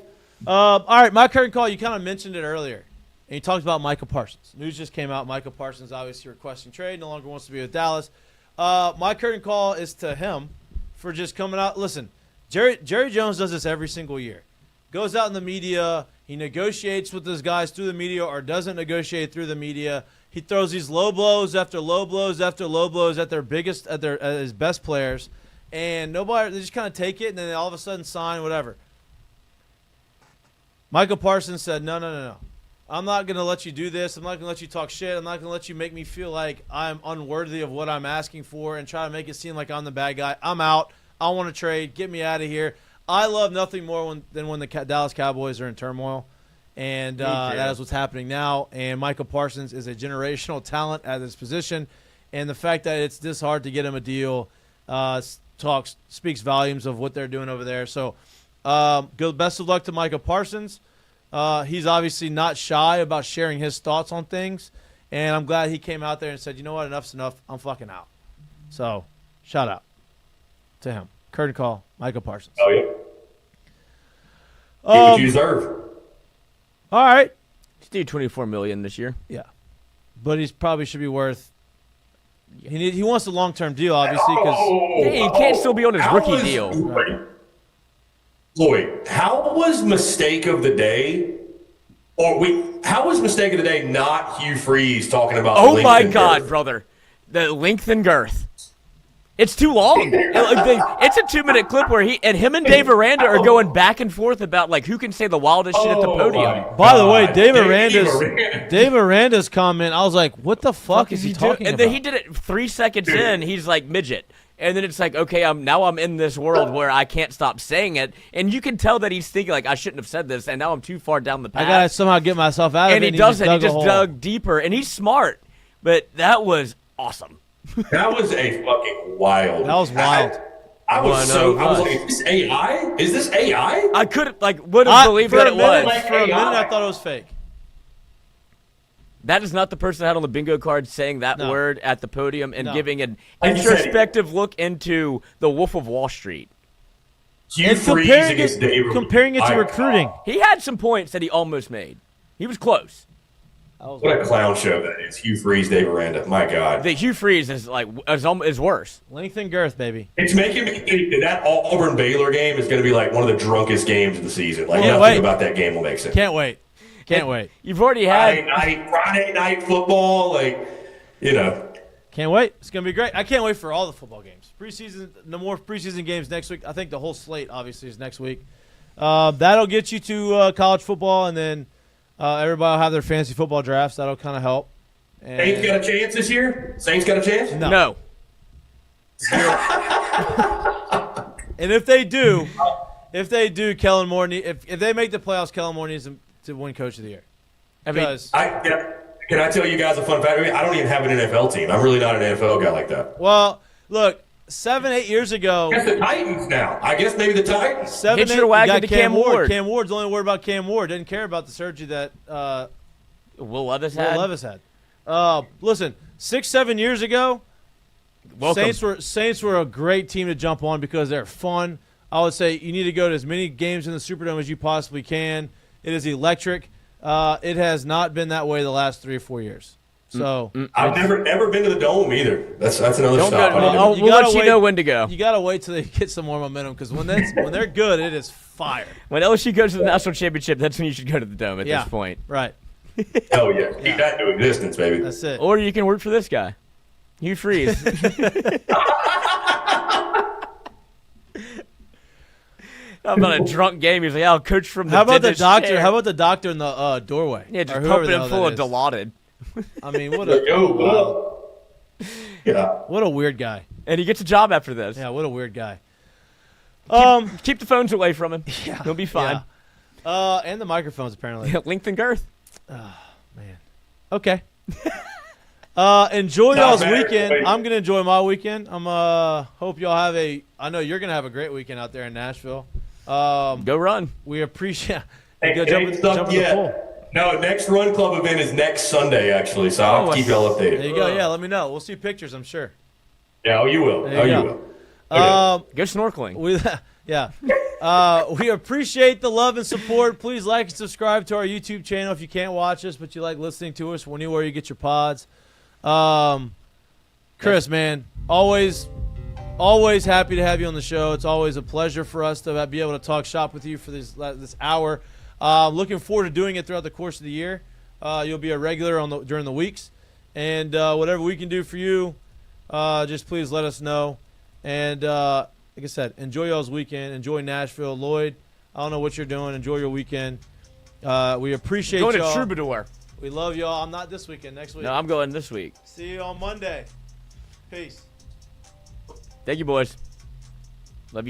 Speaker 1: All right, my curtain call, you kind of mentioned it earlier. And you talked about Micah Parsons. News just came out. Micah Parsons obviously requesting trade. No longer wants to be with Dallas. My curtain call is to him for just coming out. Listen, Jerry Jones does this every single year. Goes out in the media. He negotiates with those guys through the media or doesn't negotiate through the media. He throws these low blows after low blows after low blows at his best players. And they just kind of take it and then they all of a sudden sign whatever. Michael Parsons said, no. I'm not going to let you do this. I'm not going to let you talk shit. I'm not going to let you make me feel like I'm unworthy of what I'm asking for and try to make it seem like I'm the bad guy. I'm out. I want to trade. Get me out of here. I love nothing more than when the Dallas Cowboys are in turmoil, and that is what's happening now. And Michael Parsons is a generational talent at this position, and the fact that it's this hard to get him a deal speaks volumes of what they're doing over there. So best of luck to Michael Parsons. He's obviously not shy about sharing his thoughts on things, and I'm glad he came out there and said, you know what, enough's enough. I'm fucking out. So, shout out to him. Curtain call, Michael Parsons.
Speaker 3: Oh, yeah. Get what you deserve.
Speaker 1: All right.
Speaker 2: do $24 million this year.
Speaker 1: Yeah, but he's probably should be worth. He wants a long-term deal, obviously, because
Speaker 2: he can't still be on his rookie deal.
Speaker 3: Lloyd, how was mistake of the day? How was mistake of the day not Hugh Freeze talking about?
Speaker 2: Oh my God, brother, the length and girth. It's too long. It's a 2-minute clip where him and Dave Aranda are going back and forth about like who can say the wildest shit at the podium.
Speaker 1: By the way, Dave Aranda's comment, I was like, what the fuck is he talking about?
Speaker 2: And then he did it 3 seconds in. He's like midget. And then it's like, okay, I'm in this world where I can't stop saying it, and you can tell that he's thinking like I shouldn't have said this, and now I'm too far down the path.
Speaker 1: I gotta somehow get myself out of it.
Speaker 2: And he doesn't. He just dug deeper, and he's smart. But that was awesome.
Speaker 3: That was a fucking wild.
Speaker 1: That was wild.
Speaker 3: I was like, is this AI? Is this AI?
Speaker 2: I couldn't would have believed that it was.
Speaker 1: For a minute, I thought it was fake.
Speaker 2: That is not the person that had on the bingo card saying that word at the podium and giving an
Speaker 3: Like
Speaker 2: introspective look into the Wolf of Wall Street.
Speaker 3: Hugh Freeze against Dave.
Speaker 1: Comparing it to recruiting.
Speaker 2: He had some points that he almost made. He was close.
Speaker 3: What a clown show that is. Hugh Freeze, Dave Aranda. My God.
Speaker 2: The Hugh Freeze is is worse.
Speaker 1: Length and girth, baby.
Speaker 3: It's making me think that Auburn Baylor game is going to be like one of the drunkest games of the season. Like
Speaker 1: Can't
Speaker 3: nothing
Speaker 1: wait.
Speaker 3: about that game will make sense.
Speaker 1: Can't wait. Can't wait.
Speaker 2: You've already had
Speaker 3: Friday night football,
Speaker 1: Can't wait. It's gonna be great. I can't wait for all the football games. Preseason, no more preseason games next week. I think the whole slate obviously is next week. That'll get you to college football, and then everybody will have their fantasy football drafts. That'll kind of help. And
Speaker 3: Saints got a chance this year? Saints got a chance?
Speaker 2: No.
Speaker 1: And if they do, Kellen Moore. If they make the playoffs, Kellen Moore needs to win Coach of the Year.
Speaker 3: Can I tell you guys a fun fact? I don't even have an NFL team. I'm really not an NFL guy like that.
Speaker 1: Well, look, 7-8 years ago.
Speaker 3: I guess the Titans now. I guess maybe the Titans.
Speaker 2: Hitch your wagon to Cam Ward.
Speaker 1: Cam Ward's only worried about Cam Ward. Didn't care about the surgery that
Speaker 2: Will Levis had.
Speaker 1: Listen, 6-7 years ago, Saints were a great team to jump on because they're fun. I would say you need to go to as many games in the Superdome as you possibly can. It is electric. It has not been that way the last 3 or 4 years. So
Speaker 3: I've never been to the Dome either. That's another
Speaker 2: Don't
Speaker 3: stop.
Speaker 2: go, we'll let you know when to go.
Speaker 1: You gotta wait till they get some more momentum because when they're good, it is fire.
Speaker 2: When LSU goes to the national championship, that's when you should go to the Dome at this point.
Speaker 1: Right.
Speaker 3: Hell yeah. Keep that into existence, baby.
Speaker 1: That's it.
Speaker 2: Or you can work for this guy, Hugh Freeze. How about a drunk game? He's like, I'll coach from the
Speaker 1: How about the
Speaker 2: dentist
Speaker 1: doctor?
Speaker 2: chair.
Speaker 1: How about the doctor in the doorway?
Speaker 2: Yeah, just
Speaker 1: Or whoever
Speaker 2: pumping
Speaker 1: the
Speaker 2: him
Speaker 1: hell
Speaker 2: full
Speaker 1: that
Speaker 2: of
Speaker 1: is.
Speaker 2: Dilaudid.
Speaker 1: I mean,
Speaker 3: Yeah.
Speaker 1: what a weird guy.
Speaker 2: And he gets a job after this.
Speaker 1: Yeah, what a weird guy.
Speaker 2: Keep the phones away from him.
Speaker 1: Yeah,
Speaker 2: He'll be fine.
Speaker 1: Yeah. And the microphones apparently.
Speaker 2: Length and girth.
Speaker 1: Man. Okay. Enjoy y'all's weekend. I'm gonna enjoy my weekend. Hope y'all have I know you're gonna have a great weekend out there in Nashville.
Speaker 2: Go run.
Speaker 1: We appreciate.
Speaker 3: Hey,
Speaker 1: Jump in the pool.
Speaker 3: No, next Run Club event is next Sunday, actually, so I'll keep y'all updated.
Speaker 1: There you go. Yeah, let me know. We'll see pictures, I'm sure.
Speaker 3: Yeah, you will.
Speaker 1: There you
Speaker 3: will.
Speaker 2: Go snorkeling.
Speaker 1: We appreciate the love and support. Please like and subscribe to our YouTube channel if you can't watch us, but you like listening to us anywhere you get your pods. Chris, man, always happy to have you on the show. It's always a pleasure for us to be able to talk shop with you for this hour. Looking forward to doing it throughout the course of the year. You'll be a regular during the weeks, and whatever we can do for you, just please let us know. And like I said, enjoy y'all's weekend. Enjoy Nashville. Lloyd, I don't know what you're doing. Enjoy your weekend. We appreciate y'all.
Speaker 2: Going to Troubadour.
Speaker 1: We love y'all. I'm not this weekend. Next week.
Speaker 2: No, I'm going this week.
Speaker 1: See you on Monday. Peace.
Speaker 2: Thank you, boys.